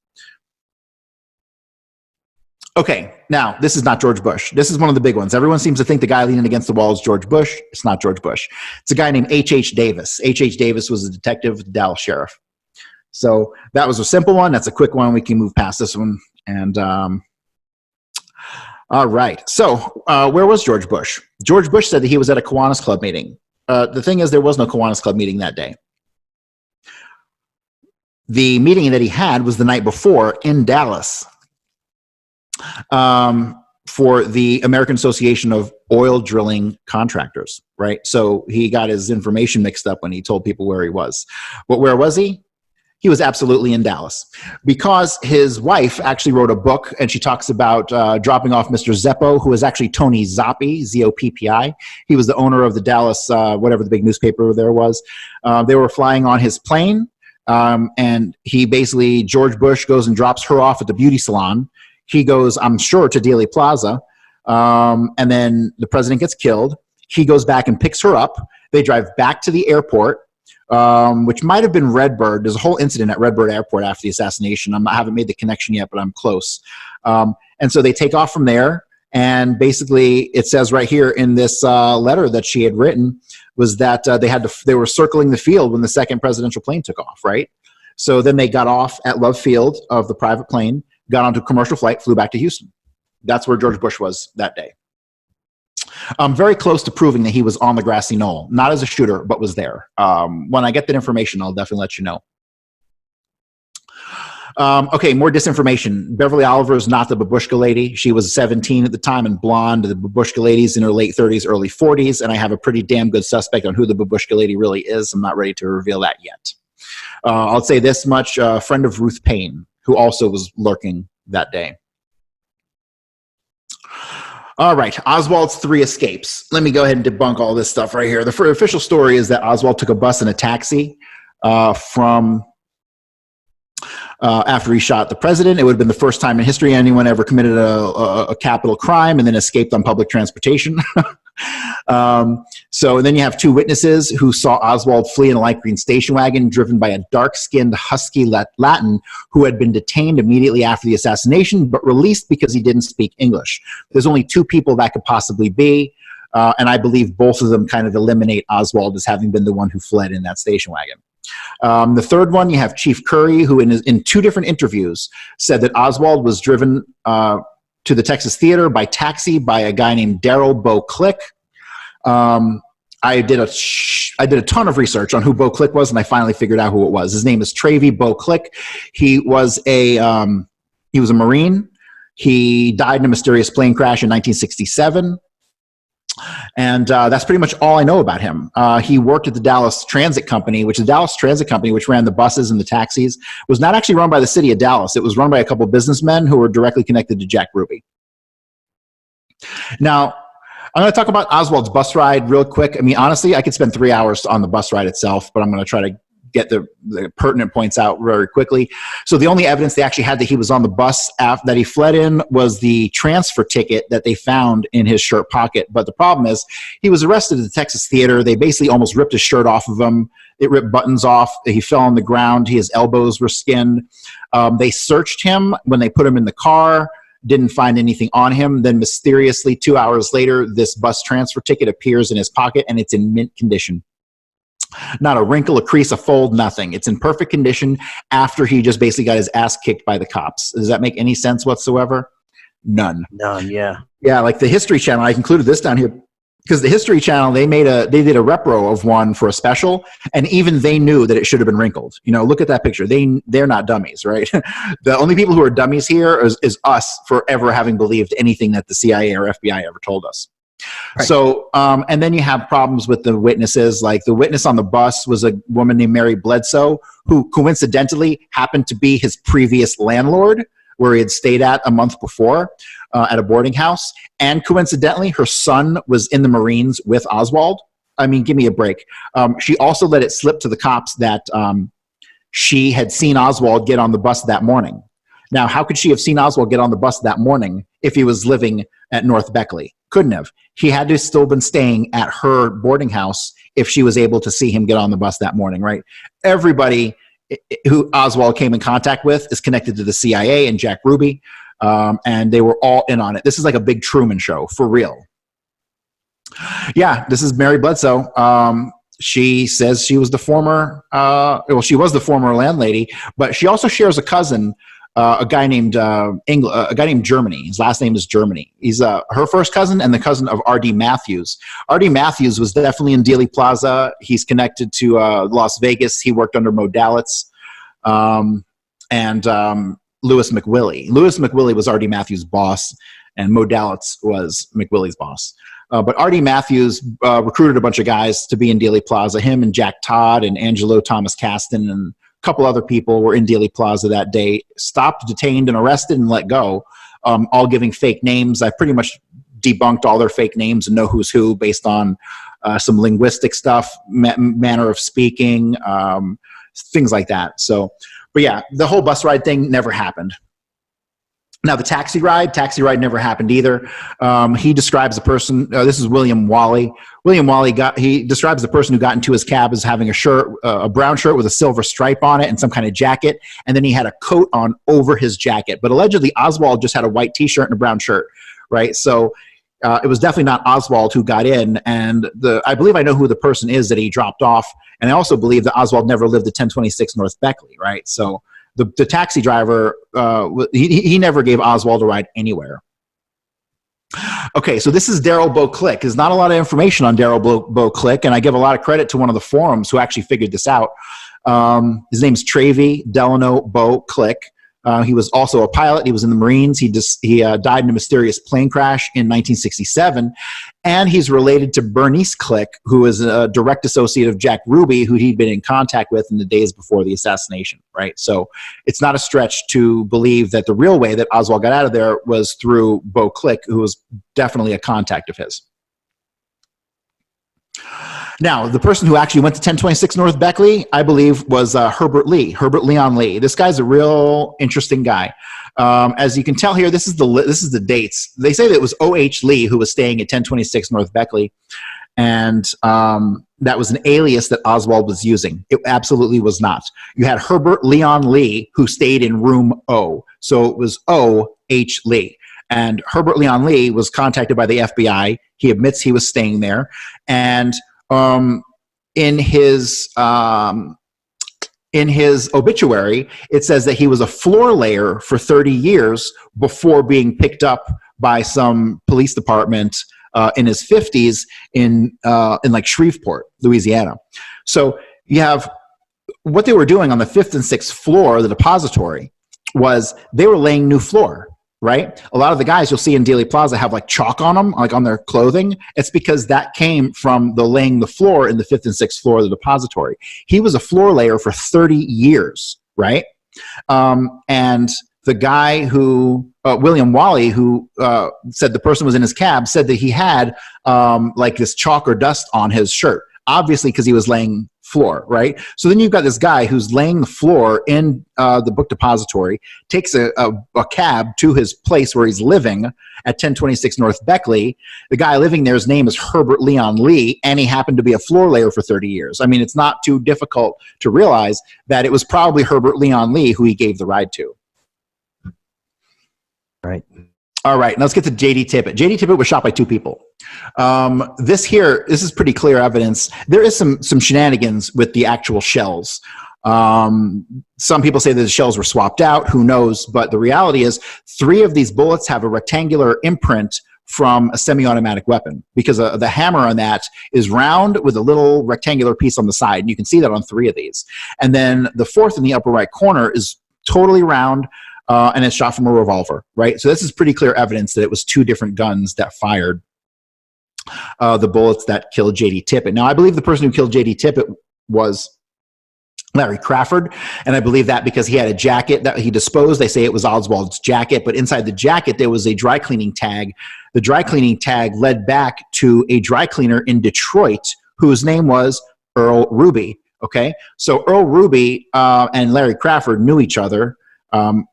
Okay, now, this is not George Bush. This is one of the big ones. Everyone seems to think the guy leaning against the wall is George Bush. It's not George Bush. It's a guy named H.H. Davis. H.H. Davis was a detective, the Dallas sheriff. So that was a simple one. That's a quick one. We can move past this one. And all right. So where was George Bush? George Bush said that he was at a Kiwanis Club meeting. The thing is, there was no Kiwanis Club meeting that day. The meeting that he had was the night before in Dallas, for the American Association of Oil Drilling Contractors, right? So he got his information mixed up when he told people where he was. But where was he? He was absolutely in Dallas, because his wife actually wrote a book, and she talks about dropping off Mr. Zeppo, who is actually Tony Zoppi, Z-O-P-P-I. He was the owner of the Dallas, whatever the big newspaper there was. They were flying on his plane, and George Bush goes and drops her off at the beauty salon. He goes, I'm sure, to Daley Plaza, and then the president gets killed. He goes back and picks her up. They drive back to the airport, which might have been Redbird. There's a whole incident at Redbird Airport after the assassination. I haven't made the connection yet, but I'm close. And so they take off from there, and basically it says right here in this letter that she had written was that they were circling the field when the second presidential plane took off, right? So then they got off at Love Field of the private plane, got onto a commercial flight, flew back to Houston. That's where George Bush was that day. Very close to proving that he was on the grassy knoll, not as a shooter, but was there. When I get that information, I'll definitely let you know. Okay, more disinformation. Beverly Oliver is not the Babushka lady. She was 17 at the time and blonde. The Babushka lady's in her late 30s, early 40s, and I have a pretty damn good suspect on who the Babushka lady really is. I'm not ready to reveal that yet. I'll say this much, a friend of Ruth Payne, who also was lurking that day. All right, Oswald's 3 escapes. Let me go ahead and debunk all this stuff right here. The official story is that Oswald took a bus and a taxi after he shot the president. It would have been the first time in history anyone ever committed a capital crime and then escaped on public transportation. So then you have 2 witnesses who saw Oswald flee in a light green station wagon driven by a dark-skinned husky Latin who had been detained immediately after the assassination but released because he didn't speak English. There's only 2 people that could possibly be, and I believe both of them kind of eliminate Oswald as having been the one who fled in that station wagon. The third one, you have Chief Cory, who in 2 different interviews said that Oswald was driven to the Texas Theater by taxi by a guy named Daryl Beauclick. I did a ton of research on who Beauclick was, and I finally figured out who it was. His name is Travie Beauclick. He was a Marine. He died in a mysterious plane crash in 1967. And that's pretty much all I know about him. He worked at the Dallas Transit Company, which ran the buses and the taxis, was not actually run by the city of Dallas. It was run by a couple of businessmen who were directly connected to Jack Ruby. Now, I'm going to talk about Oswald's bus ride real quick. I mean, honestly, I could spend 3 hours on the bus ride itself, but I'm going to try to get the pertinent points out very quickly. So the only evidence they actually had that he was on the bus that he fled in was the transfer ticket that they found in his shirt pocket. But the problem is he was arrested at the Texas Theater. They basically almost ripped his shirt off of him. It ripped buttons off. He fell on the ground. His elbows were skinned. They searched him when they put him in the car. Didn't find anything on him. Then mysteriously 2 hours later, this bus transfer ticket appears in his pocket and it's in mint condition. Not a wrinkle, a crease, a fold, nothing. It's in perfect condition after he just basically got his ass kicked by the cops. Does that make any sense whatsoever? None. None, yeah. Yeah, like the History Channel, I included this down here because the History Channel, they did a repro of one for a special, and even they knew that it should have been wrinkled. You know, look at that picture. They're not dummies, right? The only people who are dummies here is us for ever having believed anything that the CIA or FBI ever told us. Right. So, and then you have problems with the witnesses. Like the witness on the bus was a woman named Mary Bledsoe, who coincidentally happened to be his previous landlord. where he had stayed at a month before at a boarding house. And coincidentally, her son was in the Marines with Oswald. I mean, give me a break. She also let it slip to the cops that she had seen Oswald get on the bus that morning. Now, how could she have seen Oswald get on the bus that morning if he was living at North Beckley? Couldn't have. He had to still been staying at her boarding house if she was able to see him get on the bus that morning, right? Everybody who Oswald came in contact with is connected to the CIA and Jack Ruby, and they were all in on it. This is like a big Truman Show, for real. Yeah, this is Mary Bledsoe. She says she was the former, well, she was the former landlady, but she also shares a cousin, a guy named Germany. His last name is Germany. He's her first cousin and the cousin of R.D. Matthews. R.D. Matthews was definitely in Daley Plaza. He's connected to Las Vegas. He worked under Modalitz and Louis McWillie. Louis McWillie was R.D. Matthews' boss, and Modalitz was McWillie's boss. But R.D. Matthews recruited a bunch of guys to be in Daley Plaza. Him and Jack Todd and Angelo Thomas Caston and couple other people were in Daley Plaza that day, stopped, detained, and arrested and let go, all giving fake names. I pretty much debunked all their fake names and know who's who based on some linguistic stuff, manner of speaking, things like that. So, but yeah, the whole bus ride thing never happened. Now, the taxi ride never happened either. He describes the person, this is William Wally. William Wally he describes the person who got into his cab as having a shirt, a brown shirt with a silver stripe on it and some kind of jacket. And then he had a coat on over his jacket. But allegedly, Oswald just had a white t-shirt and a brown shirt, right? So it was definitely not Oswald who got in. And I believe I know who the person is that he dropped off. And I also believe that Oswald never lived at 1026 North Beckley, right? So the taxi driver, he never gave Oswald a ride anywhere. Okay, so this is Daryl Beauclick. There's not a lot of information on Daryl Beauclick, and I give a lot of credit to one of the forums who actually figured this out. His name's Travy Delano Beauclick. He was also a pilot. He was in the Marines. He died in a mysterious plane crash in 1967. And he's related to Bernice Click, who is a direct associate of Jack Ruby, who he'd been in contact with in the days before the assassination, right? So it's not a stretch to believe that the real way that Oswald got out of there was through Beauclick, who was definitely a contact of his. Now, the person who actually went to 1026 North Beckley, I believe, was Herbert Leon Lee. This guy's a real interesting guy. As you can tell here, this is the dates. They say that it was O.H. Lee who was staying at 1026 North Beckley, and that was an alias that Oswald was using. It absolutely was not. You had Herbert Leon Lee who stayed in room O, so it was O.H. Lee. And Herbert Leon Lee was contacted by the FBI. He admits he was staying there, and in his obituary, it says that he was a floor layer for 30 years before being picked up by some police department in his 50s in like Shreveport, Louisiana. So you have what they were doing on the 5th and 6th floor of the depository was they were laying new floor. Right? A lot of the guys you'll see in Daley Plaza have like chalk on them, like on their clothing. It's because that came from the laying the floor in the 5th and 6th floor of the depository. He was a floor layer for 30 years, right? And the guy who, William Wally, who said the person was in his cab, said that he had like this chalk or dust on his shirt, obviously because he was laying floor, right? So then you've got this guy who's laying the floor in the book depository, takes a cab to his place where he's living at 1026 North Beckley. The guy living there's name is Herbert Leon Lee, and he happened to be a floor layer for 30 years. I mean, it's not too difficult to realize that it was probably Herbert Leon Lee who he gave the ride to. Right. All right, now let's get to J.D. Tippit. J.D. Tippit was shot by two people. This is pretty clear evidence. There is some shenanigans with the actual shells. Some people say that the shells were swapped out. Who knows? But the reality is 3 of these bullets have a rectangular imprint from a semi-automatic weapon because the hammer on that is round with a little rectangular piece on the side. And you can see that on 3 of these. And then the 4th in the upper right corner is totally round. And it's shot from a revolver, right? So this is pretty clear evidence that it was 2 different guns that fired the bullets that killed J.D. Tippit. Now, I believe the person who killed J.D. Tippit was Larry Crawford, and I believe that because he had a jacket that he disposed. They say it was Oswald's jacket, but inside the jacket there was a dry cleaning tag. The dry cleaning tag led back to a dry cleaner in Detroit whose name was Earl Ruby. Okay, so Earl Ruby and Larry Crawford knew each other.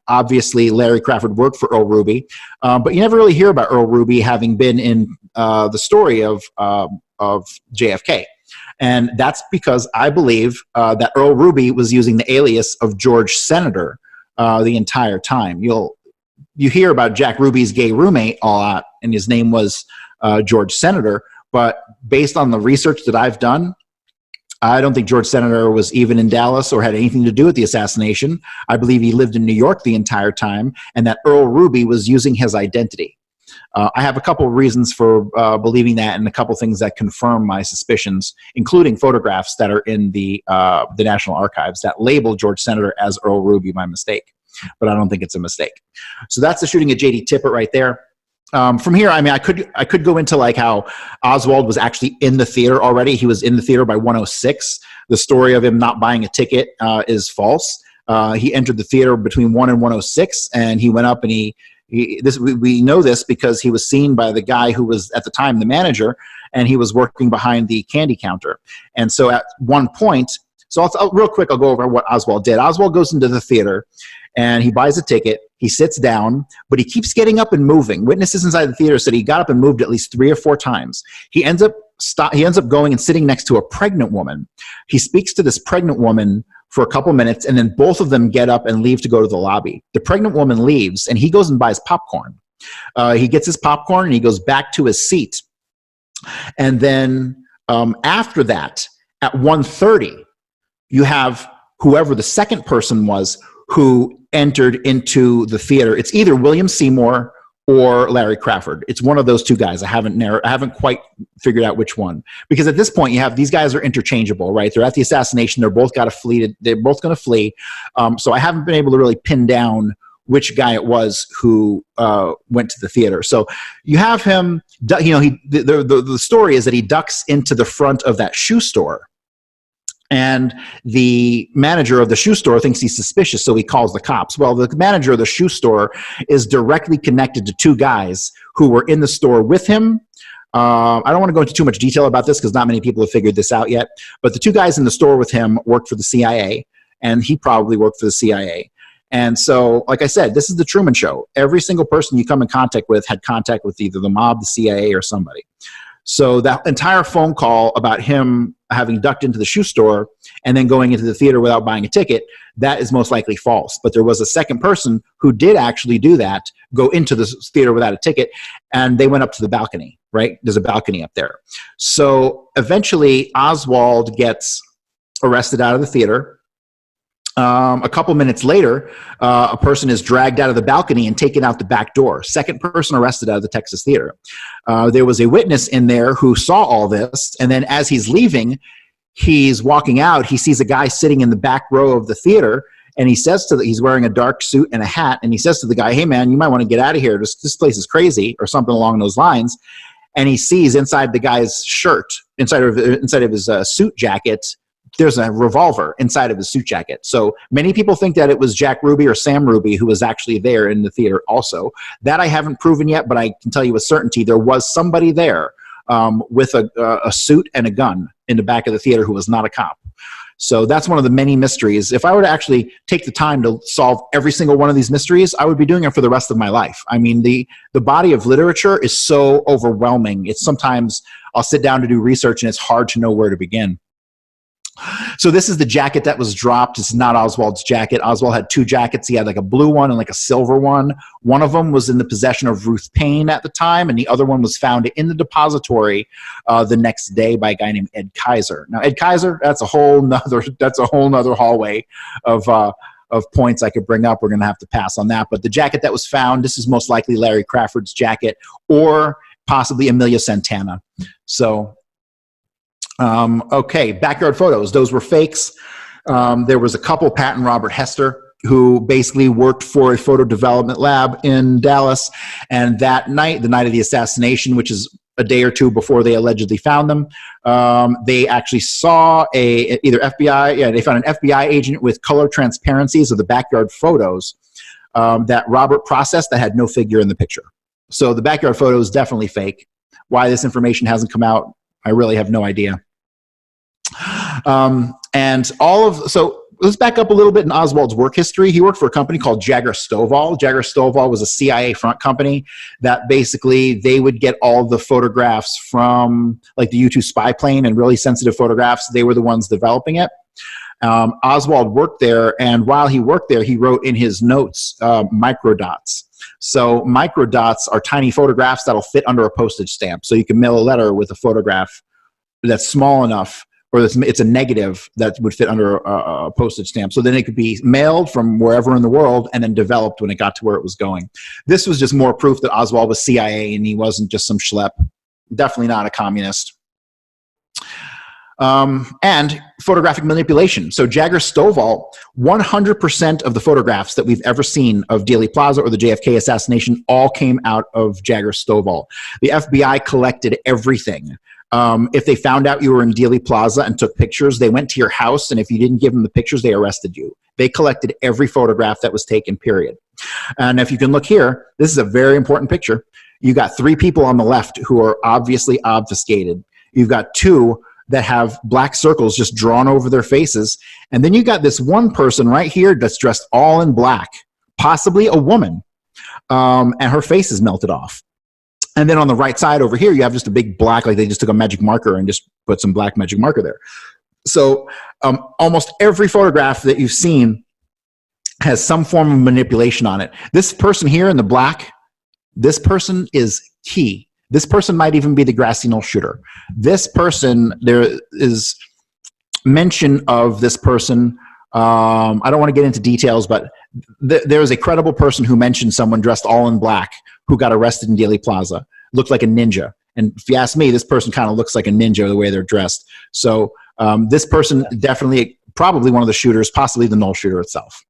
Obviously, Larry Crawford worked for Earl Ruby, but you never really hear about Earl Ruby having been in the story of JFK. And that's because I believe that Earl Ruby was using the alias of George Senator the entire time. You hear about Jack Ruby's gay roommate a lot, and his name was George Senator. But based on the research that I've done, I don't think George Senator was even in Dallas or had anything to do with the assassination. I believe he lived in New York the entire time, and that Earl Ruby was using his identity. I have a couple of reasons for believing that, and a couple things that confirm my suspicions, including photographs that are in the National Archives that label George Senator as Earl Ruby by mistake. But I don't think it's a mistake. So that's the shooting at J.D. Tippit right there. From here, I mean, I could go into like how Oswald was actually in the theater already. He was in the theater by 1:06. The story of him not buying a ticket is false. He entered the theater between 1 and 1:06, and he went up and we know this because he was seen by the guy who was at the time the manager, and he was working behind the candy counter. And so at one point, real quick, I'll go over what Oswald did. Oswald goes into the theater and he buys a ticket. He sits down, but he keeps getting up and moving. Witnesses inside the theater said he got up and moved at least 3 or 4 times. He ends up going and sitting next to a pregnant woman. He speaks to this pregnant woman for a couple minutes, and then both of them get up and leave to go to the lobby. The pregnant woman leaves, and he goes and buys popcorn. He gets his popcorn, and he goes back to his seat. And then after that, at 1:30, you have whoever the second person was who entered into the theater. It's either William Seymour or Larry Crawford. It's one of those two guys. I haven't quite figured out which one, because at this point you have these guys are interchangeable, right? They're at the assassination. They're both got to flee. They're both going to flee. So I haven't been able to really pin down which guy it was who went to the theater. So you have him. You know, the story is that he ducks into the front of that shoe store. And the manager of the shoe store thinks he's suspicious, so he calls the cops. Well, the manager of the shoe store is directly connected to 2 guys who were in the store with him. I don't want to go into too much detail about this because not many people have figured this out yet. But the 2 guys in the store with him worked for the CIA, and he probably worked for the CIA. And so, like I said, this is the Truman Show. Every single person you come in contact with had contact with either the mob, the CIA, or somebody. So that entire phone call about him having ducked into the shoe store and then going into the theater without buying a ticket, that is most likely false. But there was a second person who did actually do that, go into the theater without a ticket, and they went up to the balcony, right? There's a balcony up there. So eventually Oswald gets arrested out of the theater. A couple minutes later, a person is dragged out of the balcony and taken out the back door. Second person arrested out of the Texas Theater. There was a witness in there who saw all this, and then as he's leaving, he's walking out, he sees a guy sitting in the back row of the theater, and he says he's wearing a dark suit and a hat, and he says to the guy, "Hey man, you might want to get out of here. This place is crazy," or something along those lines. And he sees inside the guy's shirt, inside of his suit jacket, there's a revolver inside of his suit jacket. So many people think that it was Jack Ruby or Sam Ruby who was actually there in the theater also. That I haven't proven yet, but I can tell you with certainty there was somebody there with a suit and a gun in the back of the theater who was not a cop. So that's one of the many mysteries. If I were to actually take the time to solve every single one of these mysteries, I would be doing it for the rest of my life. I mean, the body of literature is so overwhelming. It's sometimes I'll sit down to do research and it's hard to know where to begin. So this is the jacket that was dropped. It's not Oswald's jacket. Oswald had 2 jackets. He had like a blue one and like a silver one. One of them was in the possession of Ruth Payne at the time, and the other one was found in the depository the next day by a guy named Ed Kaiser. Now, Ed Kaiser, that's a whole nother hallway of points I could bring up. We're going to have to pass on that. But the jacket that was found, this is most likely Larry Crawford's jacket or possibly Emilio Santana. So okay, backyard photos. Those were fakes. There was a couple, Pat and Robert Hester, who basically worked for a photo development lab in Dallas. And that night, the night of the assassination, which is a day or two before they allegedly found them. They actually saw either FBI, they found an FBI agent with color transparencies of the backyard photos that Robert processed that had no figure in the picture. So the backyard photo is definitely fake. Why this information hasn't come out, I really have no idea. So let's back up a little bit in Oswald's work history. He worked for a company called Jagger Stovall. Jagger Stovall was a CIA front company that basically they would get all the photographs from like the U-2 spy plane and really sensitive photographs. They were the ones developing it. Oswald worked there, and while he worked there, he wrote in his notes microdots. So microdots are tiny photographs that'll fit under a postage stamp. So you can mail a letter with a photograph that's small enough, or it's a negative that would fit under a postage stamp. So then it could be mailed from wherever in the world and then developed when it got to where it was going. This was just more proof that Oswald was CIA and he wasn't just some schlep. Definitely not a communist. And photographic manipulation. So Jagger Stovall, 100% of the photographs that we've ever seen of Daley Plaza or the JFK assassination all came out of Jagger Stovall. The FBI collected everything. If they found out you were in Daley Plaza and took pictures, they went to your house, and if you didn't give them the pictures, they arrested you. They collected every photograph that was taken, period. And if you can look here, this is a very important picture. You got 3 people on the left who are obviously obfuscated. You've got 2 that have black circles just drawn over their faces. And then you got this one person right here that's dressed all in black, possibly a woman, and her face is melted off. And then on the right side over here, you have just a big black, like they just took a magic marker and just put some black magic marker there. So almost every photograph that you've seen has some form of manipulation on it. This person here in the black, this person is key. This person might even be the grassy knoll shooter. This person, there is mention of this person. I don't want to get into details, but there is a credible person who mentioned someone dressed all in black who got arrested in Daley Plaza. Looked like a ninja. And if you ask me, this person kind of looks like a ninja the way they're dressed. So this person definitely, probably one of the shooters, possibly the knoll shooter itself.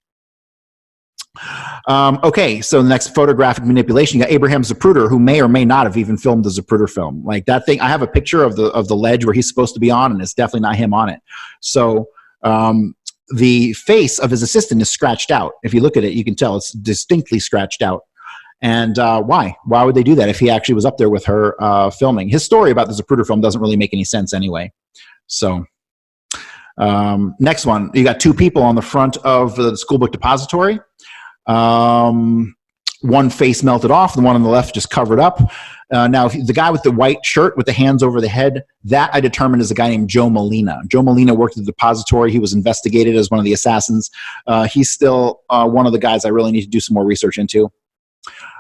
Okay, so the next photographic manipulation, you got Abraham Zapruder, who may or may not have even filmed the Zapruder film. Like that thing, I have a picture of the ledge where he's supposed to be on, and it's definitely not him on it. So the face of his assistant is scratched out. If you look at it, you can tell it's distinctly scratched out. And why? Why would they do that if he actually was up there with her filming? His story about the Zapruder film doesn't really make any sense anyway. So next one, you got 2 people on the front of the school book depository. One face melted off, the one on the left just covered up. Now, the guy with the white shirt with the hands over the head, that I determined is a guy named Joe Molina. Joe Molina worked at the depository. He was investigated as one of the assassins. He's still one of the guys I really need to do some more research into.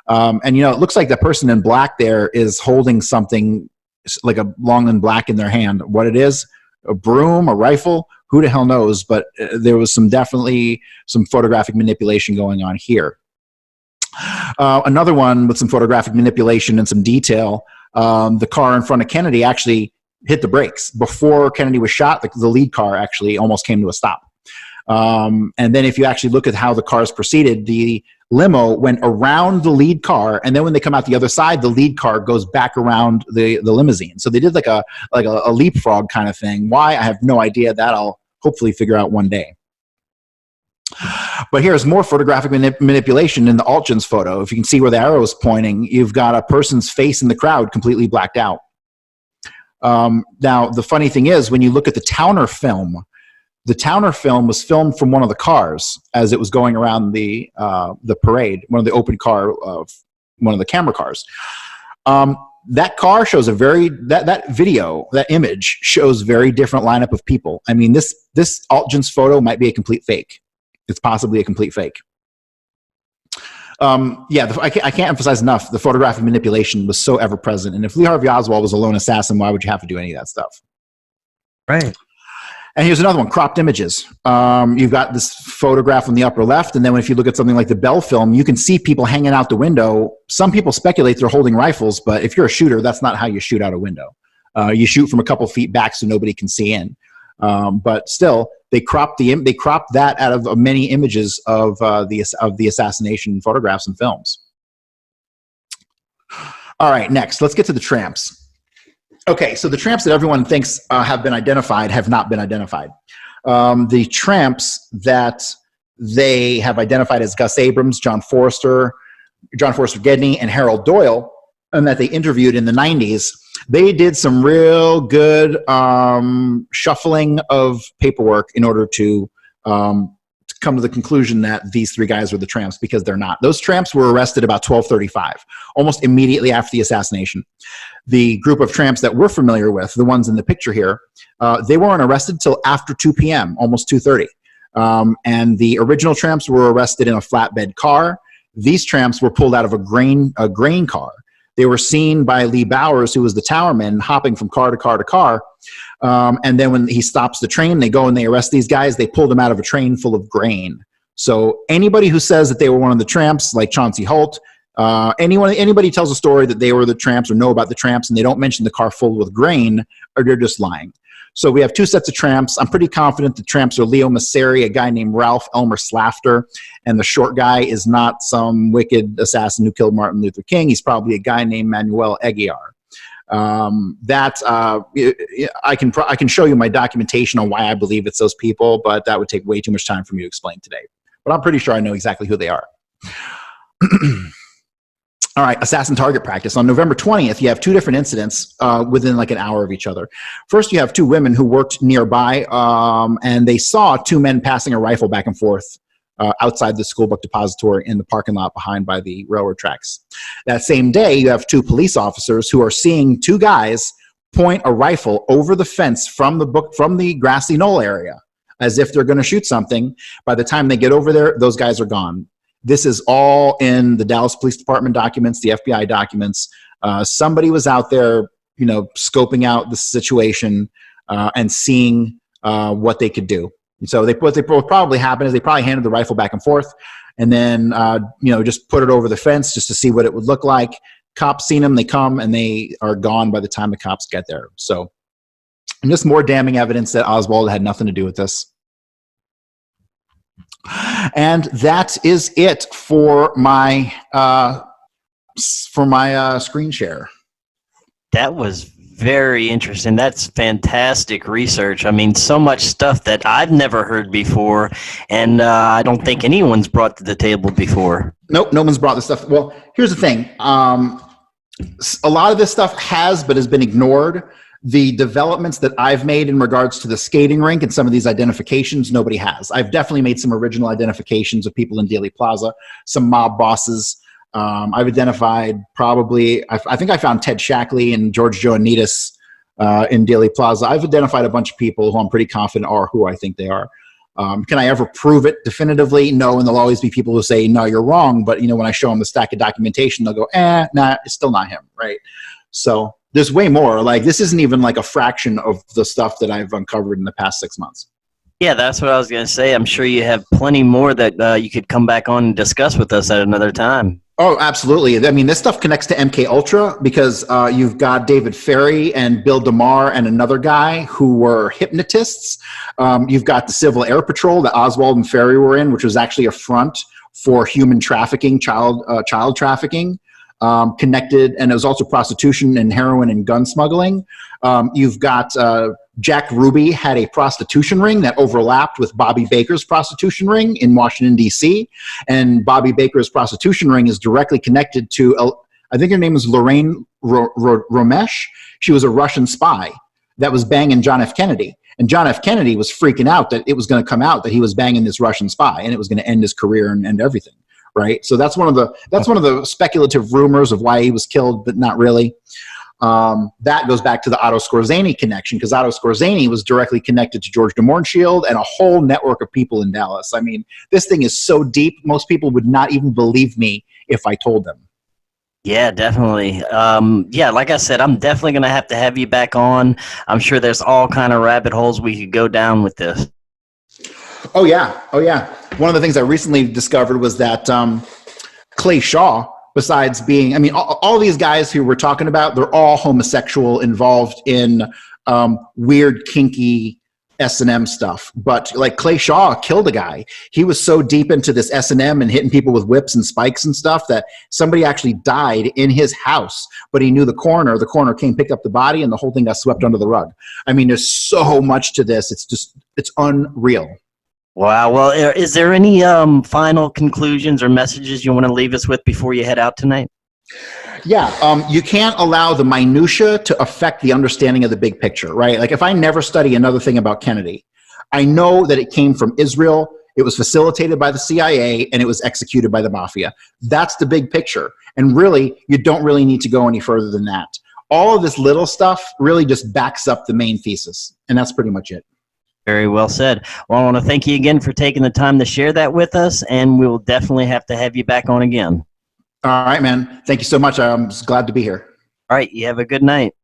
And, you know, it looks like the person in black there is holding something like a long and black in their hand. What it is, a broom, a rifle, who the hell knows? But there was definitely some photographic manipulation going on here. Another one with some photographic manipulation and some detail, the car in front of Kennedy actually hit the brakes. Before Kennedy was shot, the lead car actually almost came to a stop. And then if you actually look at how the cars proceeded, the limo went around the lead car, and then when they come out the other side, the lead car goes back around the limousine. So they did like a leapfrog kind of thing. Why? I have no idea. That I'll hopefully figure out one day. But here's more photographic manipulation in the Altgens photo. If you can see where the arrow is pointing, you've got a person's face in the crowd completely blacked out. Now, the funny thing is, when you look at the Towner film was filmed from one of the cars as it was going around the parade, one of the open car of one of the camera cars. That car shows that image shows very different lineup of people. I mean, this Altgens photo might be a complete fake. It's possibly a complete fake. I can't emphasize enough, the photographic manipulation was so ever present. And if Lee Harvey Oswald was a lone assassin, why would you have to do any of that stuff? Right. And here's another one, cropped images. You've got this photograph on the upper left, and then if you look at something like the Bell film, you can see people hanging out the window. Some people speculate they're holding rifles, but if you're a shooter, that's not how you shoot out a window. You shoot from a couple feet back so nobody can see in. But still, they cropped that out of many images of the assassination photographs and films. All right, next, let's get to the tramps. Okay, so the tramps that everyone thinks have been identified have not been identified. The tramps that they have identified as Gus Abrams, John Forster Gedney, and Harold Doyle, and that they interviewed in the 90s, they did some real good shuffling of paperwork in order to come to the conclusion that these three guys were the tramps, because they're not. Those tramps were arrested about 12:35, almost immediately after the assassination. The group of tramps that we're familiar with, the ones in the picture here, they weren't arrested till after 2 p.m., almost 2:30. And the original tramps were arrested in a flatbed car. These tramps were pulled out of a grain car. They were seen by Lee Bowers, who was the towerman, hopping from car to car to car. And then when he stops the train, they go and they arrest these guys. They pulled them out of a train full of grain. So anybody who says that they were one of the tramps, like Chauncey Holt, anybody tells a story that they were the tramps or know about the tramps and they don't mention the car full with grain, or they're just lying. So we have two sets of tramps. I'm pretty confident the tramps are Leo Masseri, a guy named Ralph Elmer Slafter, and the short guy is not some wicked assassin who killed Martin Luther King. He's probably a guy named Manuel Aguiar. I can show you my documentation on why I believe it's those people, but that would take way too much time for me to explain today. But I'm pretty sure I know exactly who they are. All right, assassin target practice. On November 20th, you have two different incidents within like an hour of each other. First, you have two women who worked nearby, and they saw two men passing a rifle back and forth outside the school book depository in the parking lot behind by the railroad tracks. That same day, you have two police officers who are seeing two guys point a rifle over the fence from the grassy knoll area, as if they're going to shoot something. By the time they get over there, those guys are gone. This is all in the Dallas Police Department documents, the FBI documents. Somebody was out there, scoping out the situation and seeing what they could do. And so what probably happened is they probably handed the rifle back and forth, and then just put it over the fence just to see what it would look like. Cops seen them, they come, and they are gone by the time the cops get there. So, and just more damning evidence that Oswald had nothing to do with this. And that is it for my screen share. That was very interesting. That's fantastic research. I mean, so much stuff that I've never heard before, and I don't think anyone's brought to the table before. Nope, no one's brought this stuff. Well, here's the thing. A lot of this stuff has been ignored. The developments that I've made in regards to the skating rink and some of these identifications, nobody has. I've definitely made some original identifications of people in Daley Plaza, some mob bosses. I've identified I think I found Ted Shackley and George Joannitas in Daley Plaza. I've identified a bunch of people who I'm pretty confident are who I think they are. Can I ever prove it definitively? No, and there'll always be people who say, no, you're wrong. But, when I show them the stack of documentation, they'll go, nah, it's still not him, right? So there's way more. Like, this isn't even like a fraction of the stuff that I've uncovered in the past 6 months. Yeah, that's what I was going to say. I'm sure you have plenty more that you could come back on and discuss with us at another time. Oh, absolutely. I mean, this stuff connects to MK Ultra because you've got David Ferry and Bill DeMar and another guy who were hypnotists. You've got the Civil Air Patrol that Oswald and Ferry were in, which was actually a front for human trafficking, child trafficking. Connected, and it was also prostitution and heroin and gun smuggling. You've got Jack Ruby had a prostitution ring that overlapped with Bobby Baker's prostitution ring in Washington, D.C. And Bobby Baker's prostitution ring is directly connected to, I think her name is Lorraine Romesh. She was a Russian spy that was banging John F. Kennedy. And John F. Kennedy was freaking out that it was going to come out that he was banging this Russian spy and it was going to end his career and end everything. Right, so that's one of the speculative rumors of why he was killed, but not really. That goes back to the Otto Skorzeny connection, because Otto Skorzeny was directly connected to George de Mohrenschildt and a whole network of people in Dallas. I mean, this thing is so deep, most people would not even believe me if I told them. Yeah, definitely. Yeah, like I said, I'm definitely going to have you back on. I'm sure there's all kind of rabbit holes we could go down with this. Oh, yeah. One of the things I recently discovered was that Clay Shaw, besides being, all these guys who we're talking about, they're all homosexual, involved in weird, kinky S&M stuff, but like Clay Shaw killed a guy. He was so deep into this S&M and hitting people with whips and spikes and stuff that somebody actually died in his house, but he knew the coroner. The coroner came, picked up the body, and the whole thing got swept under the rug. I mean, there's so much to this. It's unreal. Wow. Well, is there any final conclusions or messages you want to leave us with before you head out tonight? Yeah, you can't allow the minutia to affect the understanding of the big picture, right? Like if I never study another thing about Kennedy, I know that it came from Israel, it was facilitated by the CIA, and it was executed by the mafia. That's the big picture. And really, you don't really need to go any further than that. All of this little stuff really just backs up the main thesis, and that's pretty much it. Very well said. Well, I want to thank you again for taking the time to share that with us, and we will definitely have to have you back on again. All right, man. Thank you so much. I'm just glad to be here. All right. You have a good night.